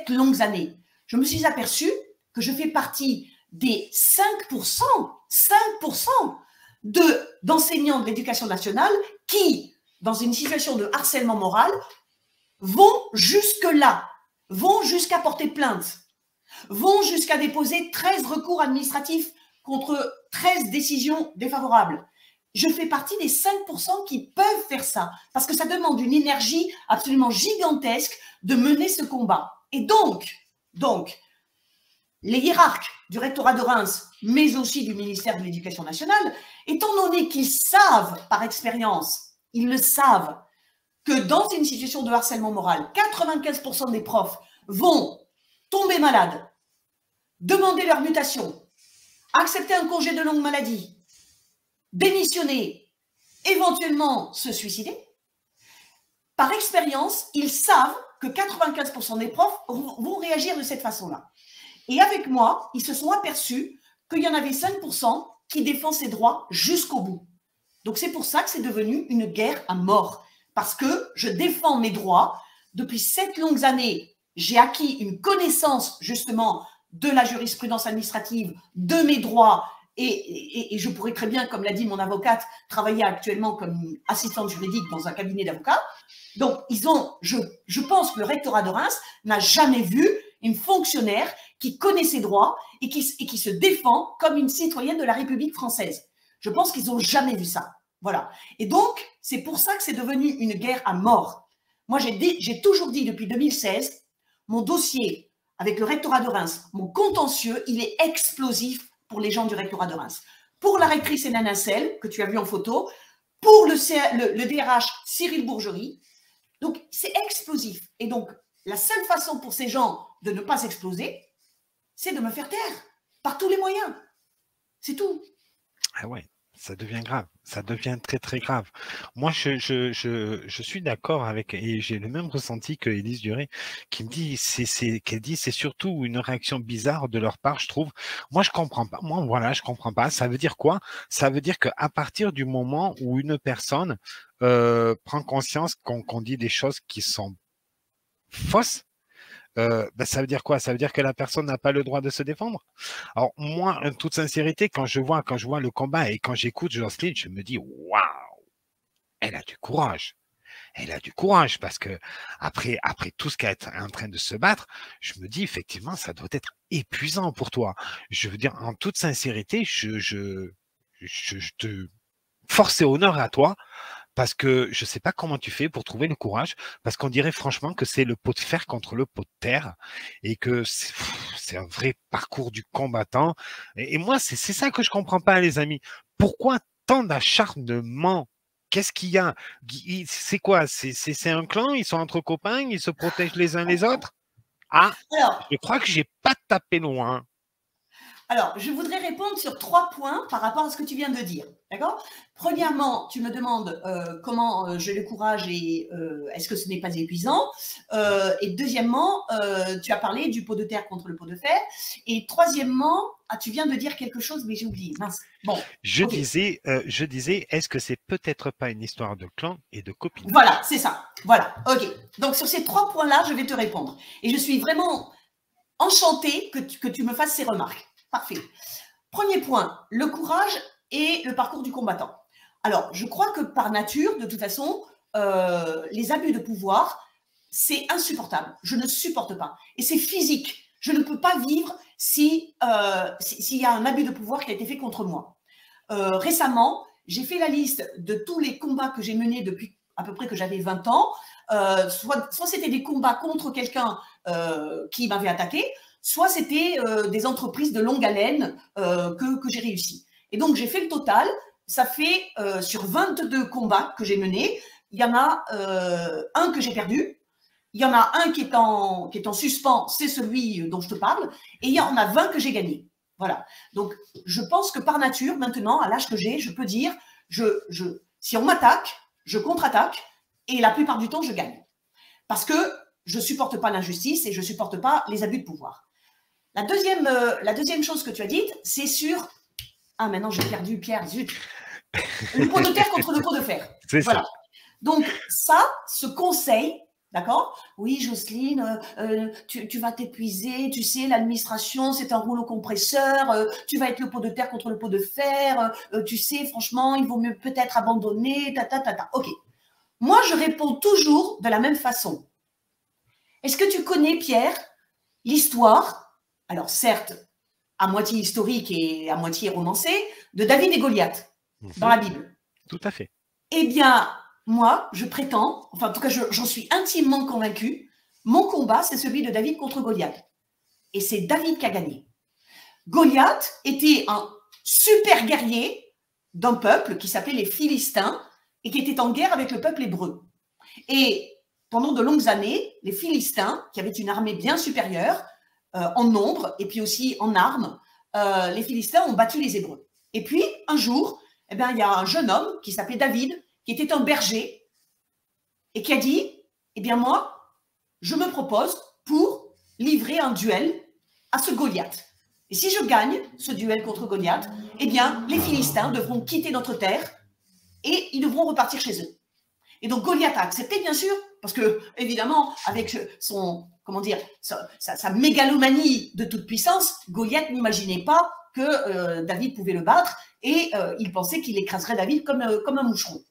longues années, je me suis aperçue que je fais partie des 5% d'enseignants de l'éducation nationale qui, dans une situation de harcèlement moral, vont jusque-là, vont jusqu'à porter plainte, vont jusqu'à déposer 13 recours administratifs contre 13 décisions défavorables. Je fais partie des 5% qui peuvent faire ça, parce que ça demande une énergie absolument gigantesque de mener ce combat. Et donc, les hiérarques du rectorat de Reims, mais aussi du ministère de l'Éducation nationale, étant donné qu'ils savent par expérience, ils le savent, que dans une situation de harcèlement moral, 95% des profs vont tomber malades, demander leur mutation, accepter un congé de longue maladie, démissionner, éventuellement se suicider. Par expérience, ils savent que 95% des profs vont réagir de cette façon-là. Et avec moi, ils se sont aperçus qu'il y en avait 5% qui défendent ses droits jusqu'au bout. Donc c'est pour ça que c'est devenu une guerre à mort. Parce que je défends mes droits. Depuis 7 longues années, j'ai acquis une connaissance justement de la jurisprudence administrative, de mes droits, et je pourrais très bien, comme l'a dit mon avocate, travailler actuellement comme assistante juridique dans un cabinet d'avocats. Donc, je pense que le rectorat de Reims n'a jamais vu une fonctionnaire qui connaît ses droits et qui se défend comme une citoyenne de la République française. Je pense qu'ils n'ont jamais vu ça. Voilà. Et donc, c'est pour ça que c'est devenu une guerre à mort. Moi, j'ai toujours dit depuis 2016, mon dossier avec le rectorat de Reims, mon contentieux, il est explosif pour les gens du rectorat de Reims. Pour la rectrice Hélène Nacelle, que tu as vu en photo, pour le DRH Cyril Bourgerie. Donc, c'est explosif. Et donc, la seule façon pour ces gens de ne pas exploser, c'est de me faire taire par tous les moyens. C'est tout. Ah ouais, ça devient grave. Ça devient très, très grave. Moi, je suis d'accord avec, et j'ai le même ressenti que Élise Duré, qui me dit, qu'elle dit, c'est surtout une réaction bizarre de leur part, je trouve. Moi, je comprends pas. Moi, voilà, je comprends pas. Ça veut dire quoi? Ça veut dire qu'à partir du moment où une personne prend conscience qu'on dit des choses qui sont fausses, ben, ça veut dire quoi? Ça veut dire que la personne n'a pas le droit de se défendre. Alors moi, en toute sincérité, quand je vois le combat et quand j'écoute Jocelyne, je me dis waouh, elle a du courage. Elle a du courage parce que après tout ce qu'elle est en train de se battre, je me dis effectivement, ça doit être épuisant pour toi. Je veux dire, en toute sincérité, je te force et honneur à toi parce que je ne sais pas comment tu fais pour trouver le courage, parce qu'on dirait franchement que c'est le pot de fer contre le pot de terre et que c'est un vrai parcours du combattant. Et moi, c'est ça que je comprends pas, les amis. Pourquoi tant d'acharnement? Qu'est-ce qu'il y a? C'est quoi? C'est un clan? Ils sont entre copains? Ils se protègent les uns les autres? Ah, Alors, je crois que j'ai pas tapé loin. Alors, je voudrais répondre sur 3 points par rapport à ce que tu viens de dire. D'accord? Premièrement, tu me demandes comment j'ai le courage et est-ce que ce n'est pas épuisant? Et deuxièmement, tu as parlé du pot de terre contre le pot de fer. Et troisièmement, tu viens de dire quelque chose, mais j'ai oublié. Mince. Bon. Je ok. disais, est-ce que c'est peut-être pas une histoire de clan et de copine? Voilà, c'est ça. Voilà. OK. Donc, sur ces 3 points-là, je vais te répondre. Et je suis vraiment enchantée que tu me fasses ces remarques. Parfait. Premier point, le courage et le parcours du combattant. Alors, je crois que par nature, de toute façon, les abus de pouvoir, c'est insupportable. Je ne supporte pas. Et c'est physique. Je ne peux pas vivre s'il y a un abus de pouvoir qui a été fait contre moi. Récemment, j'ai fait la liste de tous les combats que j'ai menés depuis à peu près que j'avais 20 ans. Soit c'était des combats contre quelqu'un qui m'avait attaqué, soit c'était des entreprises de longue haleine que j'ai réussi. Et donc, j'ai fait le total. Ça fait sur 22 combats que j'ai menés, il y en a un que j'ai perdu. Il y en a un qui est en suspens, c'est celui dont je te parle. Et il y en a 20 que j'ai gagnés. Voilà. Donc, je pense que par nature, maintenant, à l'âge que j'ai, je peux dire, si on m'attaque, je contre-attaque et la plupart du temps, je gagne. Parce que je ne supporte pas l'injustice et je ne supporte pas les abus de pouvoir. La deuxième chose que tu as dite, c'est sur… Ah, maintenant j'ai perdu Pierre, zut. Le pot de terre contre le pot de fer. C'est voilà. ça. Donc ça, ce conseil, d'accord? Oui, Jocelyne, tu vas t'épuiser, tu sais, l'administration, c'est un rouleau compresseur, tu vas être le pot de terre contre le pot de fer, tu sais, franchement, il vaut mieux peut-être abandonner, Ok. Moi, je réponds toujours de la même façon. Est-ce que tu connais, Pierre, l'histoire, alors certes, à moitié historique et à moitié romancée, de David et Goliath, dans la Bible? Tout à fait. Eh bien, moi, je prétends, enfin en tout cas, j'en suis intimement convaincue, mon combat, c'est celui de David contre Goliath. Et c'est David qui a gagné. Goliath était un super guerrier d'un peuple qui s'appelait les Philistins et qui était en guerre avec le peuple hébreu. Et pendant de longues années, les Philistins, qui avaient une armée bien supérieure, en nombre et puis aussi en armes, les Philistins ont battu les Hébreux. Et puis, un jour, eh bien, il y a un jeune homme qui s'appelait David, qui était un berger, et qui a dit, eh bien moi, je me propose pour livrer un duel à ce Goliath. Et si je gagne ce duel contre Goliath, eh bien, les Philistins devront quitter notre terre et ils devront repartir chez eux. Et donc, Goliath a accepté, bien sûr, parce que, évidemment, avec son, comment dire, sa mégalomanie de toute puissance, Goliath n'imaginait pas que David pouvait le battre et il pensait qu'il écraserait David comme un moucheron.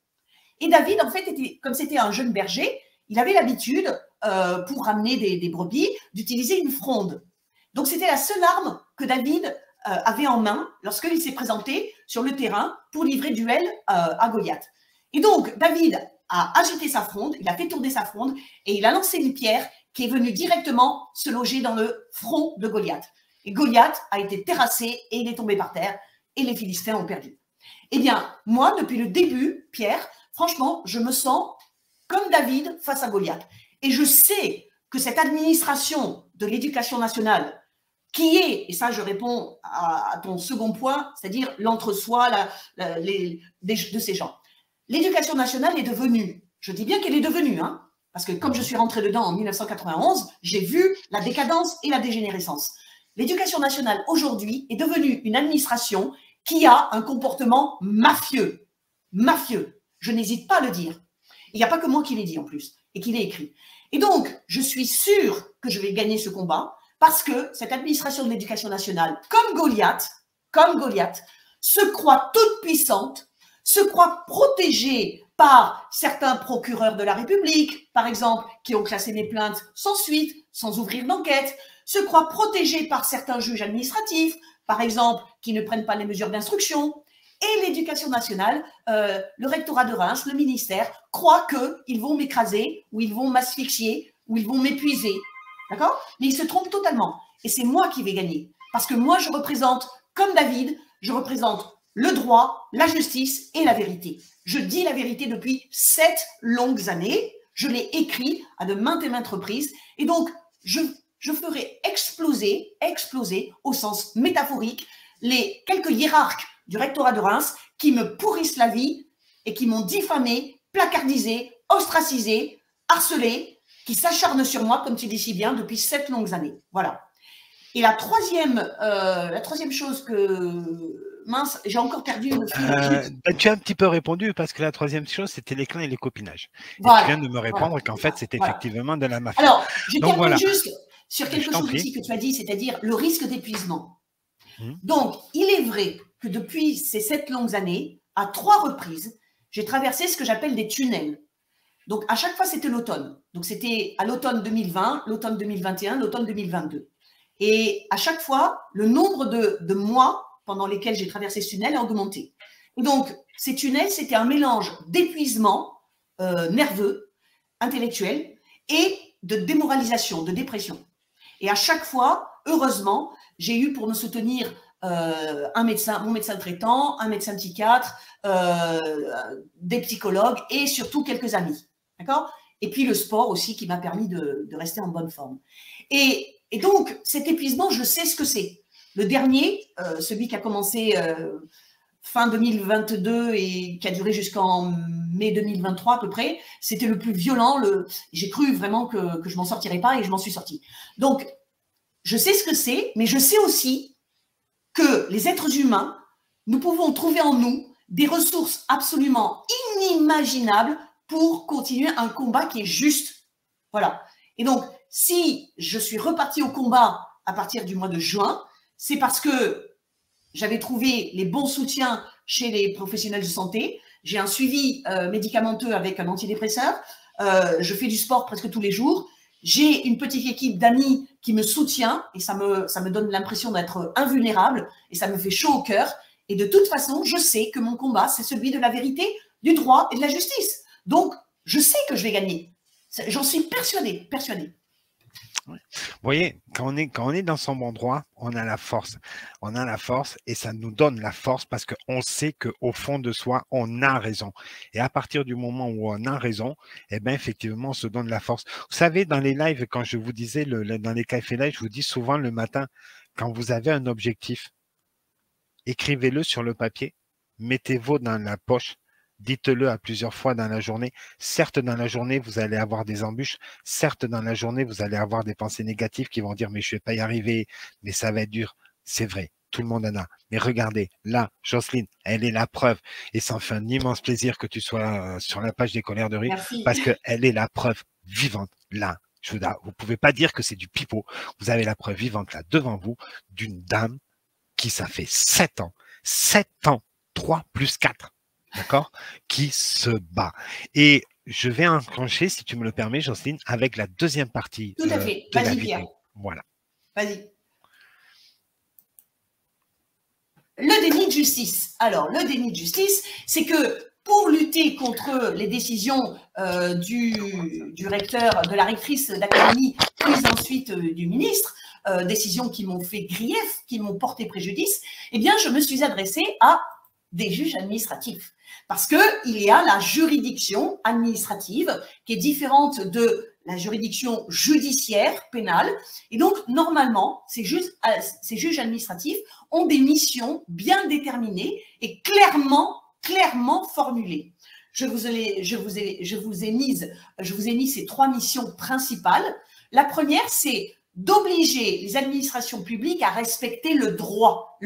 Et David, en fait, comme c'était un jeune berger, il avait l'habitude, pour ramener des brebis, d'utiliser une fronde. Donc, c'était la seule arme que David avait en main lorsqu'il s'est présenté sur le terrain pour livrer duel à Goliath. Et donc, David a agité sa fronde, il a fait tourner sa fronde et il a lancé une pierre qui est venue directement se loger dans le front de Goliath. Et Goliath a été terrassé et il est tombé par terre et les Philistins ont perdu. Eh bien, moi, depuis le début, Pierre, franchement, je me sens comme David face à Goliath. Et je sais que cette administration de l'éducation nationale, qui est, et ça je réponds à ton second point, c'est-à-dire l'entre-soi de ces gens. L'éducation nationale est devenue, je dis bien qu'elle est devenue, hein, parce que comme je suis rentrée dedans en 1991, j'ai vu la décadence et la dégénérescence. L'éducation nationale aujourd'hui est devenue une administration qui a un comportement mafieux. Mafieux. Je n'hésite pas à le dire. Il n'y a pas que moi qui l'ai dit en plus et qui l'ai écrit. Et donc, je suis sûre que je vais gagner ce combat parce que cette administration de l'éducation nationale, comme Goliath, se croit toute puissante, se croit protégée par certains procureurs de la République, par exemple, qui ont classé mes plaintes sans suite, sans ouvrir d'enquête, se croit protégée par certains juges administratifs, par exemple, qui ne prennent pas les mesures d'instruction. Et l'éducation nationale, le rectorat de Reims, le ministère, croient qu'ils vont m'écraser, ou ils vont m'asphyxier, ou ils vont m'épuiser. D'accord? Mais ils se trompent totalement. Et c'est moi qui vais gagner. Parce que moi, je représente, comme David, je représente le droit, la justice et la vérité. Je dis la vérité depuis 7 longues années. Je l'ai écrit à de maintes et maintes reprises. Et donc, je ferai exploser au sens métaphorique, les quelques hiérarques du rectorat de Reims qui me pourrissent la vie et qui m'ont diffamé, placardisé, ostracisé, harcelé, qui s'acharnent sur moi, comme tu dis si bien, depuis 7 longues années. Voilà. Et la troisième chose que... Mince, j'ai encore perdu le fil. Tu as un petit peu répondu parce que la troisième chose, c'était les clans et les copinages. Voilà, et tu viens de me répondre qu'en fait, c'est effectivement de la mafia. Alors, je termine juste sur quelque chose aussi que tu as dit, c'est-à-dire le risque d'épuisement. Donc, il est vrai que depuis ces 7 longues années, à 3 reprises, j'ai traversé ce que j'appelle des tunnels. Donc, à chaque fois, c'était l'automne. Donc, c'était à l'automne 2020, l'automne 2021, l'automne 2022. Et à chaque fois, le nombre de mois pendant lesquels j'ai traversé ce tunnel a augmenté. Et donc, ces tunnels, c'était un mélange d'épuisement nerveux, intellectuel, et de démoralisation, de dépression. Et à chaque fois, heureusement, j'ai eu pour me soutenir un médecin, mon médecin traitant, un médecin psychiatre, des psychologues et surtout quelques amis. D'accord? Et puis le sport aussi qui m'a permis de rester en bonne forme. Et donc, cet épuisement, je sais ce que c'est. Le dernier, celui qui a commencé fin 2022 et qui a duré jusqu'en mai 2023 à peu près, c'était le plus violent. J'ai cru vraiment que je m'en sortirais pas et je m'en suis sortie. Donc, je sais ce que c'est, mais je sais aussi que les êtres humains, nous pouvons trouver en nous des ressources absolument inimaginables pour continuer un combat qui est juste. Voilà. Et donc, si je suis repartie au combat à partir du mois de juin, c'est parce que j'avais trouvé les bons soutiens chez les professionnels de santé. J'ai un suivi médicamenteux avec un antidépresseur. Je fais du sport presque tous les jours. J'ai une petite équipe d'amis qui me soutient et ça me donne l'impression d'être invulnérable et ça me fait chaud au cœur. Et de toute façon, je sais que mon combat, c'est celui de la vérité, du droit et de la justice. Donc, je sais que je vais gagner. J'en suis persuadée. Vous voyez, quand on est dans son bon droit, on a la force. On a la force et ça nous donne la force parce qu'on sait qu'au fond de soi, on a raison. Et à partir du moment où on a raison, eh bien, effectivement, on se donne la force. Vous savez, dans les lives, quand je vous disais, dans les cafés live, je vous dis souvent le matin, quand vous avez un objectif, écrivez-le sur le papier, mettez-vous dans la poche. Dites-le à plusieurs fois dans la journée. Certes, dans la journée, vous allez avoir des embûches. Certes, dans la journée, vous allez avoir des pensées négatives qui vont dire « mais je ne vais pas y arriver, mais ça va être dur ». C'est vrai, tout le monde en a. Mais regardez, là, Jocelyne, elle est la preuve. Et ça me fait un immense plaisir que tu sois sur la page des colères de rue. Merci. Parce qu'elle est la preuve vivante, là. Vous ne pouvez pas dire que c'est du pipeau. Vous avez la preuve vivante, là, devant vous, d'une dame qui, ça fait 7 ans, 3 plus 4. D'accord, qui se bat. Et je vais enclencher, si tu me le permets, Jocelyne, avec la deuxième partie. Tout à fait. De la Vas-y, vidéo. Pierre. Voilà. Vas-y. Le déni de justice. Alors, le déni de justice, c'est que pour lutter contre les décisions du recteur, de la rectrice d'académie, puis ensuite du ministre, décisions qui m'ont fait grief, qui m'ont porté préjudice, eh bien, je me suis adressée à des juges administratifs. Parce qu'il y a la juridiction administrative qui est différente de la juridiction judiciaire pénale. Et donc, normalement, ces juges administratifs ont des missions bien déterminées et clairement formulées. Je vous ai mis ces 3 missions principales. La première, c'est d'obliger les administrations publiques à respecter le droit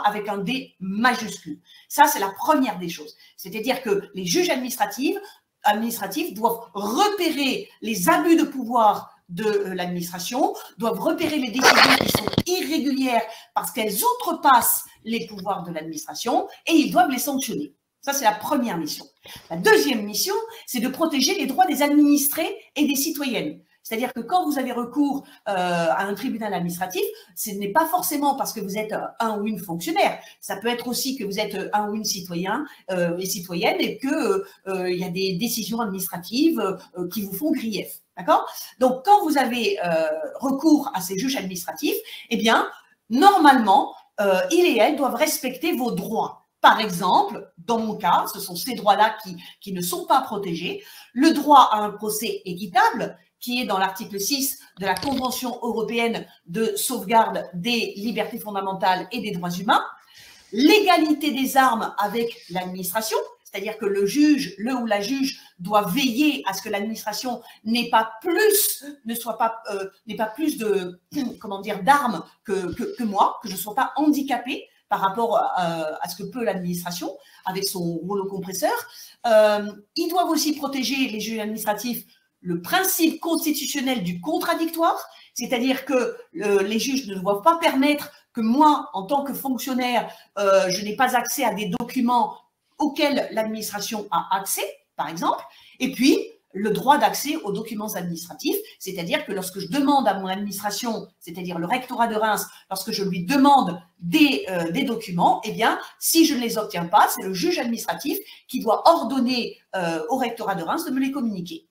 avec un D majuscule. Ça, c'est la première des choses. C'est-à-dire que les juges administratifs doivent repérer les abus de pouvoir de l'administration, doivent repérer les décisions qui sont irrégulières parce qu'elles outrepassent les pouvoirs de l'administration et ils doivent les sanctionner. Ça, c'est la première mission. La deuxième mission, c'est de protéger les droits des administrés et des citoyennes. C'est-à-dire que quand vous avez recours à un tribunal administratif, ce n'est pas forcément parce que vous êtes un ou une fonctionnaire. Ça peut être aussi que vous êtes un ou une citoyen et citoyenne et que il y a des décisions administratives qui vous font grief. D'accord? Donc, quand vous avez recours à ces juges administratifs, eh bien, normalement, il et elle doivent respecter vos droits. Par exemple, dans mon cas, ce sont ces droits-là qui ne sont pas protégés. Le droit à un procès équitable, qui est dans l'article 6 de la Convention européenne de sauvegarde des libertés fondamentales et des droits humains. L'égalité des armes avec l'administration, c'est-à-dire que le juge, le ou la juge doit veiller à ce que l'administration n'ait pas plus de, comment dire, d'armes que moi, que je ne sois pas handicapée par rapport à ce que peut l'administration avec son rouleau compresseur. Ils doivent aussi protéger, les juges administratifs, le principe constitutionnel du contradictoire, c'est-à-dire que les juges ne doivent pas permettre que moi, en tant que fonctionnaire, je n'ai pas accès à des documents auxquels l'administration a accès, par exemple, et puis le droit d'accès aux documents administratifs, c'est-à-dire que lorsque je demande à mon administration, c'est-à-dire le rectorat de Reims, lorsque je lui demande des documents, eh bien, si je ne les obtiens pas, c'est le juge administratif qui doit ordonner au rectorat de Reims de me les communiquer.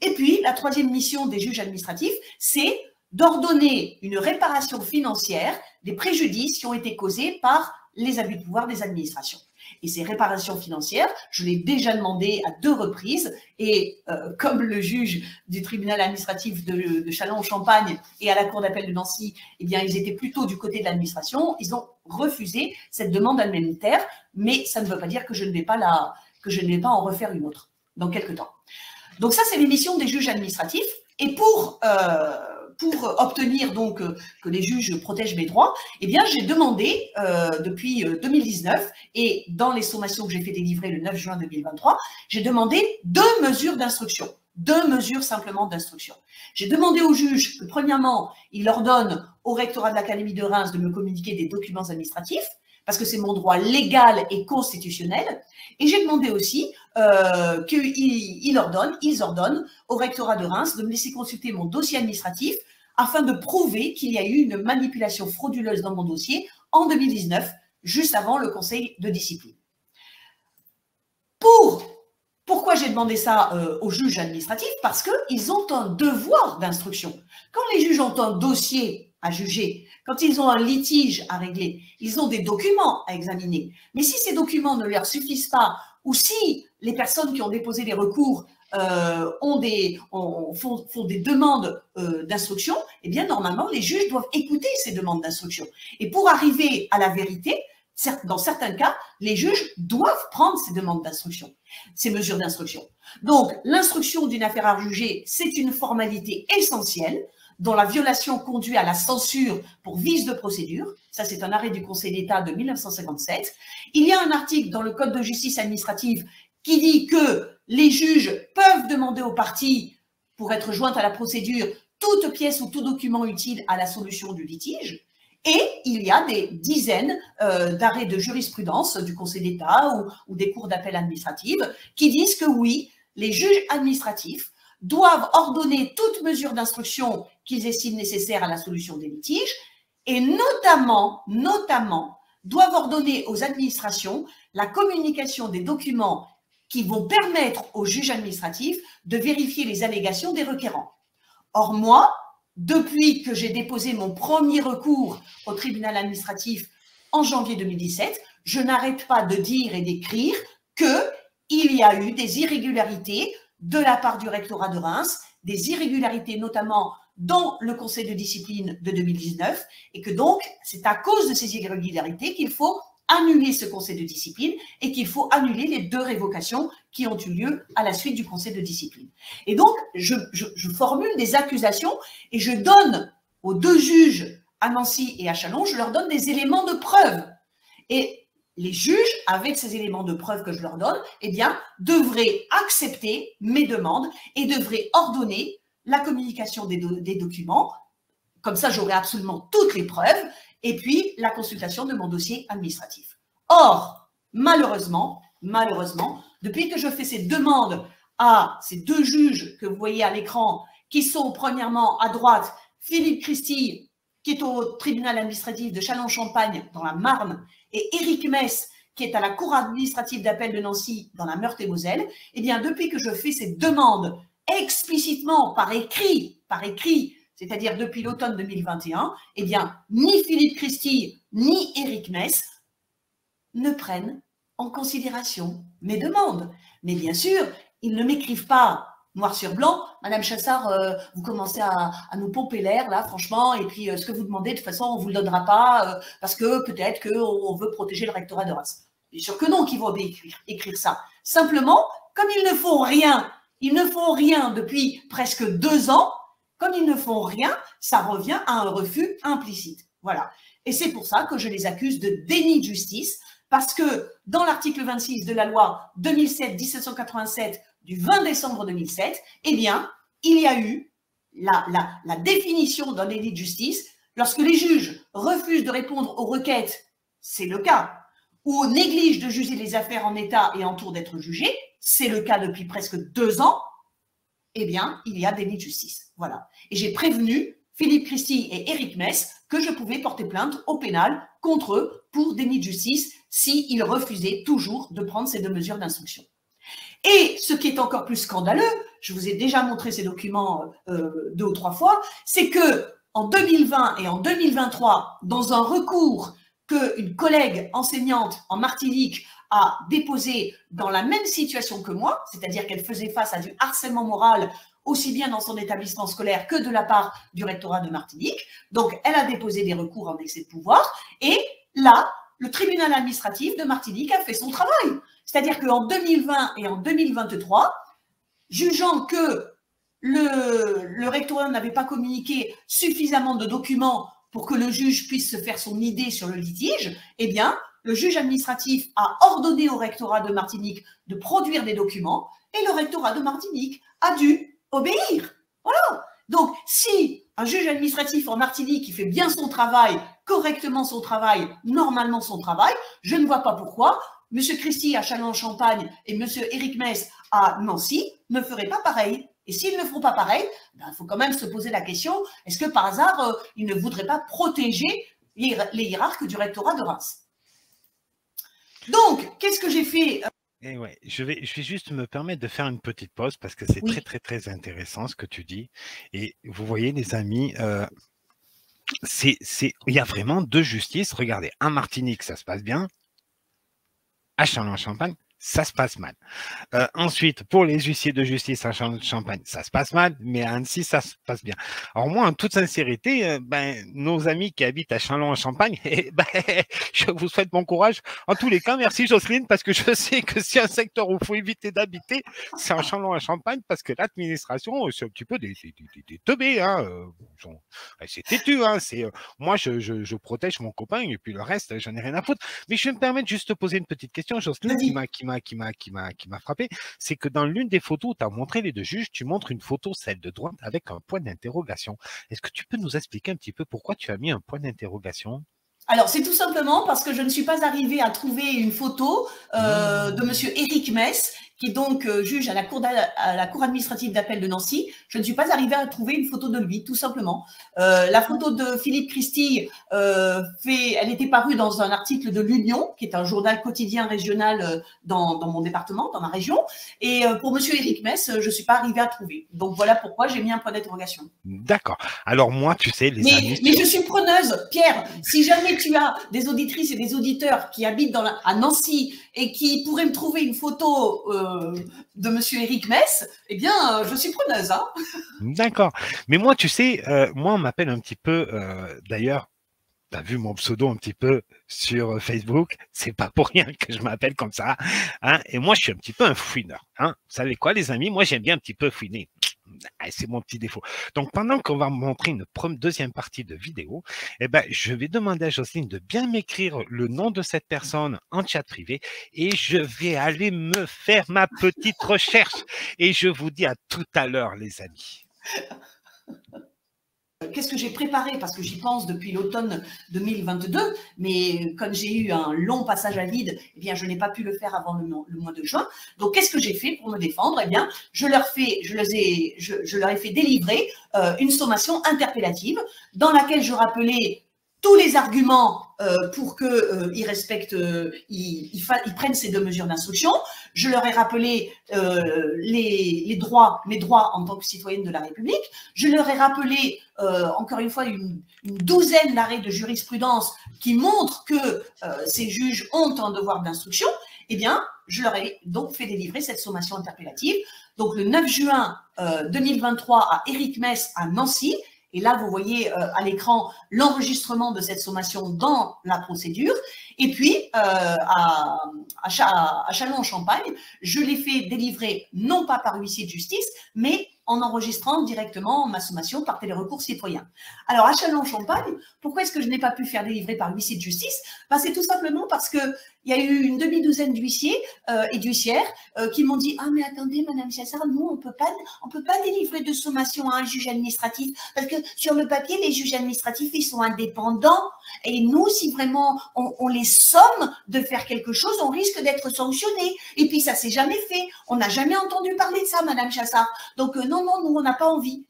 Et puis, la troisième mission des juges administratifs, c'est d'ordonner une réparation financière des préjudices qui ont été causés par les abus de pouvoir des administrations. Et ces réparations financières, je l'ai déjà demandé à 2 reprises et comme le juge du tribunal administratif de Châlons-en-Champagne et à la cour d'appel de Nancy, eh bien, ils étaient plutôt du côté de l'administration, ils ont refusé cette demande indemnitaire, mais ça ne veut pas dire que je ne vais pas en refaire une autre dans quelques temps. Donc ça, c'est les missions des juges administratifs. Et pour obtenir donc que les juges protègent mes droits, eh bien, j'ai demandé depuis 2019 et dans les sommations que j'ai fait délivrer le 9 juin 2023, j'ai demandé 2 mesures d'instruction. 2 mesures simplement d'instruction. J'ai demandé au juge que, premièrement, il ordonne au rectorat de l'Académie de Reims de me communiquer des documents administratifs, parce que c'est mon droit légal et constitutionnel. Et j'ai demandé aussi qu'ils ordonnent au rectorat de Reims de me laisser consulter mon dossier administratif afin de prouver qu'il y a eu une manipulation frauduleuse dans mon dossier en 2019, juste avant le conseil de discipline. Pourquoi j'ai demandé ça aux juges administratifs? Parce qu'ils ont un devoir d'instruction. Quand les juges ont un dossier à juger, quand ils ont un litige à régler, ils ont des documents à examiner. Mais si ces documents ne leur suffisent pas, ou si les personnes qui ont déposé des recours font des demandes d'instruction, eh bien, normalement, les juges doivent écouter ces demandes d'instruction. Et pour arriver à la vérité, dans certains cas, les juges doivent prendre ces demandes d'instruction, ces mesures d'instruction. Donc, l'instruction d'une affaire à juger, c'est une formalité essentielle dont la violation conduit à la censure pour vice de procédure. Ça, c'est un arrêt du Conseil d'État de 1957. Il y a un article dans le Code de justice administrative qui dit que les juges peuvent demander aux parties, pour être jointes à la procédure, toute pièce ou tout document utile à la solution du litige. Et il y a des dizaines d'arrêts de jurisprudence du Conseil d'État ou des cours d'appel administratives qui disent que oui, les juges administratifs doivent ordonner toute mesure d'instruction qu'ils estiment nécessaire à la solution des litiges et notamment, doivent ordonner aux administrations la communication des documents qui vont permettre aux juges administratifs de vérifier les allégations des requérants. Or, moi, depuis que j'ai déposé mon premier recours au tribunal administratif en janvier 2017, je n'arrête pas de dire et d'écrire qu'il y a eu des irrégularités de la part du rectorat de Reims, des irrégularités notamment dans le conseil de discipline de 2019, et que donc, c'est à cause de ces irrégularités qu'il faut annuler ce conseil de discipline et qu'il faut annuler les 2 révocations qui ont eu lieu à la suite du conseil de discipline. Et donc, je formule des accusations et je donne aux 2 juges à Nancy et à Châlons, je leur donne des éléments de preuve. Et les juges, avec ces éléments de preuve que je leur donne, eh bien, devraient accepter mes demandes et devraient ordonner la communication des documents. Comme ça, j'aurai absolument toutes les preuves et puis la consultation de mon dossier administratif. Or, malheureusement, depuis que je fais ces demandes à ces 2 juges que vous voyez à l'écran qui sont premièrement à droite, Philippe Christie, qui est au tribunal administratif de Châlons-Champagne dans la Marne, et Éric Mess, qui est à la cour administrative d'appel de Nancy dans la Meurthe-et-Moselle, eh bien, depuis que je fais ces demandes explicitement par écrit, c'est-à-dire depuis l'automne 2021, eh bien, ni Philippe Christie, ni Éric Mess ne prennent en considération mes demandes. Mais bien sûr, ils ne m'écrivent pas noir sur blanc. Madame Chassard, vous commencez à nous pomper l'air, là, franchement, et puis ce que vous demandez, de toute façon, on ne vous le donnera pas, parce que peut-être qu'on veut protéger le rectorat de Reims. Bien sûr que non qu'ils vont écrire ça. Simplement, comme ils ne font rien depuis presque 2 ans, comme ils ne font rien, ça revient à un refus implicite. Voilà. Et c'est pour ça que je les accuse de déni de justice, parce que dans l'article 26 de la loi 2007-1787 du 20 décembre 2007, eh bien, il y a eu la définition d'un délit de justice lorsque les juges refusent de répondre aux requêtes, c'est le cas, ou négligent de juger les affaires en état et en cours d'être jugés, c'est le cas depuis presque 2 ans, eh bien, il y a délit de justice. Voilà. Et j'ai prévenu Philippe Christie et Éric Mess que je pouvais porter plainte au pénal contre eux pour déni de justice s'ils refusaient toujours de prendre ces 2 mesures d'instruction. Et ce qui est encore plus scandaleux, je vous ai déjà montré ces documents 2 ou 3 fois, c'est que en 2020 et en 2023, dans un recours qu'une collègue enseignante en Martinique a déposé dans la même situation que moi, c'est-à-dire qu'elle faisait face à du harcèlement moral aussi bien dans son établissement scolaire que de la part du rectorat de Martinique. Donc, elle a déposé des recours en excès de pouvoir. Et là, le tribunal administratif de Martinique a fait son travail. C'est-à-dire qu'en 2020 et en 2023, jugeant que le rectorat n'avait pas communiqué suffisamment de documents pour que le juge puisse se faire son idée sur le litige, eh bien, le juge administratif a ordonné au rectorat de Martinique de produire des documents et le rectorat de Martinique a dû obéir. Voilà. Donc, si un juge administratif en Martinique qui fait bien son travail, correctement son travail, normalement son travail, je ne vois pas pourquoi M. Christie à Châlons-en-Champagne et M. Éric Mess à Nancy ne feraient pas pareil. Et s'ils ne font pas pareil, ben, il faut quand même se poser la question, est-ce que par hasard, ils ne voudraient pas protéger les hiérarques du rectorat de Reims? Donc, qu'est-ce que j'ai fait? Et ouais, je vais juste me permettre de faire une petite pause parce que c'est Oui. très intéressant ce que tu dis. Et vous voyez, les amis, il y a vraiment 2 justices. Regardez, à Martinique, ça se passe bien. À Châlons-en-Champagne, ça se passe mal. Ensuite, pour les huissiers de justice à Châlons-en-Champagne, ça se passe mal, mais à Annecy, ça se passe bien. Alors moi, en toute sincérité, nos amis qui habitent à Châlons-en-Champagne, je vous souhaite bon courage. En tous les cas, merci Jocelyne, parce que je sais que si un secteur où il faut éviter d'habiter, c'est en Châlons-en-Champagne, parce que l'administration, c'est un petit peu des teubés. Hein, c'est têtu. Hein, moi, je protège mon copain, et puis le reste, j'en ai rien à foutre. Mais je vais me permettre juste de poser une petite question, Jocelyne, qui m'a frappé, c'est que dans l'une des photos où tu as montré les 2 juges, tu montres une photo, celle de droite, avec un point d'interrogation. Est-ce que tu peux nous expliquer un petit peu pourquoi tu as mis un point d'interrogation? Alors, c'est tout simplement parce que je ne suis pas arrivée à trouver une photo de M. Éric Mess, qui est donc juge à la cour administrative d'appel de Nancy. Je ne suis pas arrivée à trouver une photo de lui, tout simplement. La photo de Philippe Christie, elle était parue dans un article de l'Union, qui est un journal quotidien régional dans mon département, dans ma région. Et pour M. Éric Mess, je ne suis pas arrivée à trouver. Donc, voilà pourquoi j'ai mis un point d'interrogation. D'accord. Alors moi, tu sais, les amis... Mais je suis preneuse, Pierre. Si jamais tu as des auditrices et des auditeurs qui habitent à Nancy et qui pourraient me trouver une photo de M. Éric Mess, eh bien, je suis preneuse. Hein. D'accord. Mais moi, tu sais, moi, on m'appelle un petit peu, d'ailleurs, tu as vu mon pseudo un petit peu sur Facebook, c'est pas pour rien que je m'appelle comme ça. Hein, et moi, je suis un petit peu un fouineur. Hein. Vous savez quoi, les amis? Moi, j'aime bien un petit peu fouiner. C'est mon petit défaut. Donc, pendant qu'on va montrer une deuxième partie de vidéo, eh ben, je vais demander à Jocelyne de bien m'écrire le nom de cette personne en chat privé et je vais aller me faire ma petite recherche. Et je vous dis à tout à l'heure, les amis. qu'est-ce que j'ai préparé? Parce que j'y pense depuis l'automne 2022, mais comme j'ai eu un long passage à vide, eh bien, je n'ai pas pu le faire avant le mois de juin. Donc, qu'est-ce que j'ai fait pour me défendre? Eh bien, je leur ai fait délivrer une sommation interpellative dans laquelle je rappelais tous les arguments pour qu'ils respectent, ils prennent ces 2 mesures d'instruction. Je leur ai rappelé mes droits en tant que citoyenne de la République. Je leur ai rappelé, encore une fois, une douzaine d'arrêts de jurisprudence qui montrent que ces juges ont un devoir d'instruction. Eh bien, je leur ai donc fait délivrer cette sommation interpellative. Donc, le 9 juin 2023 à Éric Mess à Nancy. Et là, vous voyez à l'écran l'enregistrement de cette sommation dans la procédure. Et puis, à Châlons-en-Champagne, je l'ai fait délivrer non pas par huissier de justice, mais en enregistrant directement ma sommation par télérecours citoyen. Alors, à Châlons-en-Champagne, pourquoi est-ce que je n'ai pas pu faire délivrer par huissier de justice? C'est tout simplement parce qu'il y a eu une demi-douzaine d'huissiers et d'huissières qui m'ont dit « Ah, mais attendez, Madame Chassard, nous, on peut pas délivrer de sommation à un juge administratif parce que sur le papier, les juges administratifs, ils sont indépendants et nous, si vraiment on les somme de faire quelque chose, on risque d'être sanctionné. Et puis, ça s'est jamais fait. On n'a jamais entendu parler de ça, Madame Chassard. Donc, non, nous, on n'a pas envie. »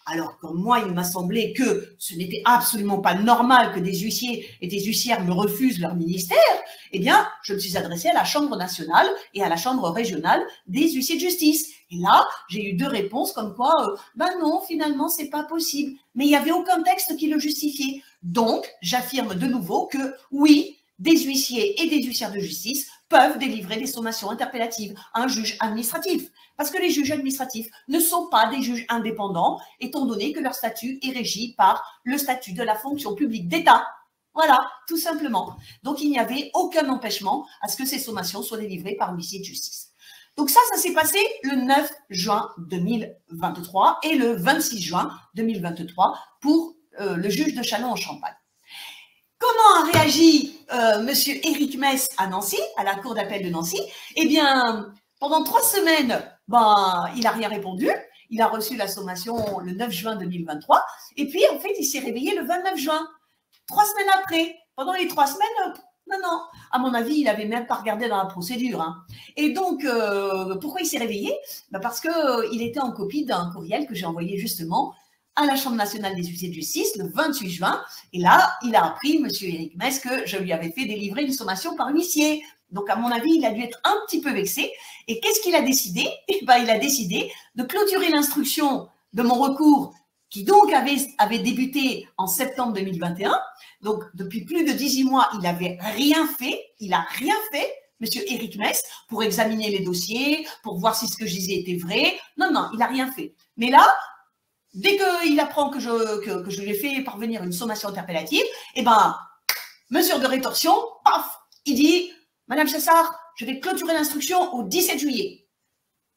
Alors, comme moi, il m'a semblé que ce n'était absolument pas normal que des huissiers et des huissières me refusent leur ministère, eh bien, je me suis adressée à la Chambre nationale et à la Chambre régionale des huissiers de justice. Et là, j'ai eu 2 réponses comme quoi, non, finalement, c'est pas possible. Mais il n'y avait aucun texte qui le justifiait. Donc, j'affirme de nouveau que oui, des huissiers et des huissières de justice peuvent délivrer des sommations interpellatives à un juge administratif. Parce que les juges administratifs ne sont pas des juges indépendants, étant donné que leur statut est régi par le statut de la fonction publique d'État. Voilà, tout simplement. Donc, il n'y avait aucun empêchement à ce que ces sommations soient délivrées par huissier de justice. Donc ça s'est passé le 9 juin 2023 et le 26 juin 2023 pour le juge de Châlons-en-Champagne. Comment a réagi monsieur Éric Mess à Nancy, à la cour d'appel de Nancy? Eh bien, pendant 3 semaines, il n'a rien répondu. Il a reçu la sommation le 9 juin 2023. Et puis, en fait, il s'est réveillé le 29 juin. 3 semaines après. Pendant les 3 semaines, non. À mon avis, il n'avait même pas regardé dans la procédure. Hein. Et donc, pourquoi il s'est réveillé? Parce qu'il était en copie d'un courriel que j'ai envoyé justement à la Chambre nationale des huissiers de justice le 28 juin. Et là, il a appris, M. Éric Mess, que je lui avais fait délivrer une sommation par huissier. Donc, à mon avis, il a dû être un petit peu vexé. Et qu'est-ce qu'il a décidé? Il a décidé de clôturer l'instruction de mon recours qui donc avait débuté en septembre 2021. Donc, depuis plus de 18 mois, il n'avait rien fait. Il n'a rien fait, M. Éric Mess, pour examiner les dossiers, pour voir si ce que je disais était vrai. Non, il n'a rien fait. Mais là, dès qu'il apprend que je lui ai fait parvenir une sommation interpellative, mesure de rétorsion, paf, il dit « Madame Chassard, je vais clôturer l'instruction au 17 juillet. »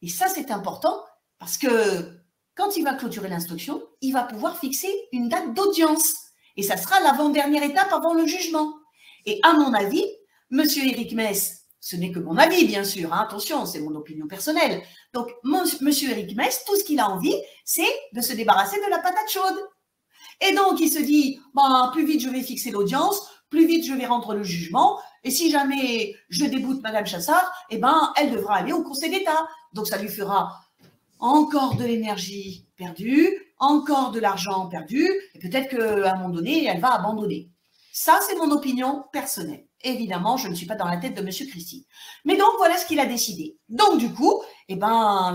Et ça, c'est important parce que quand il va clôturer l'instruction, il va pouvoir fixer une date d'audience. Et ça sera l'avant-dernière étape avant le jugement. Et à mon avis, M. Éric Mess, ce n'est que mon avis, bien sûr, hein, attention, c'est mon opinion personnelle. Donc, M. Éric Mess, tout ce qu'il a envie, c'est de se débarrasser de la patate chaude. Et donc, il se dit, plus vite je vais fixer l'audience, plus vite je vais rendre le jugement, et si jamais je déboute Madame Chassard, elle devra aller au Conseil d'État. Donc, ça lui fera encore de l'énergie perdue, encore de l'argent perdu, et peut-être qu'à un moment donné, elle va abandonner. Ça, c'est mon opinion personnelle. Évidemment, je ne suis pas dans la tête de M. Christie. Mais donc, voilà ce qu'il a décidé. Donc, du coup,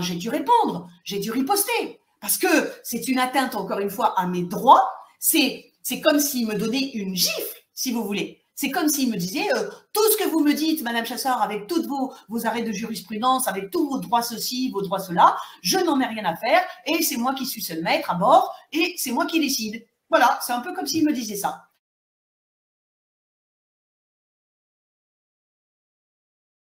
j'ai dû répondre, j'ai dû riposter. Parce que c'est une atteinte, encore une fois, à mes droits. C'est comme s'il me donnait une gifle, si vous voulez. C'est comme s'il me disait, tout ce que vous me dites, Madame Chassard, avec tous vos arrêts de jurisprudence, avec tous vos droits ceci, vos droits cela, je n'en ai rien à faire et c'est moi qui suis seul maître à bord et c'est moi qui décide. Voilà, c'est un peu comme s'il me disait ça.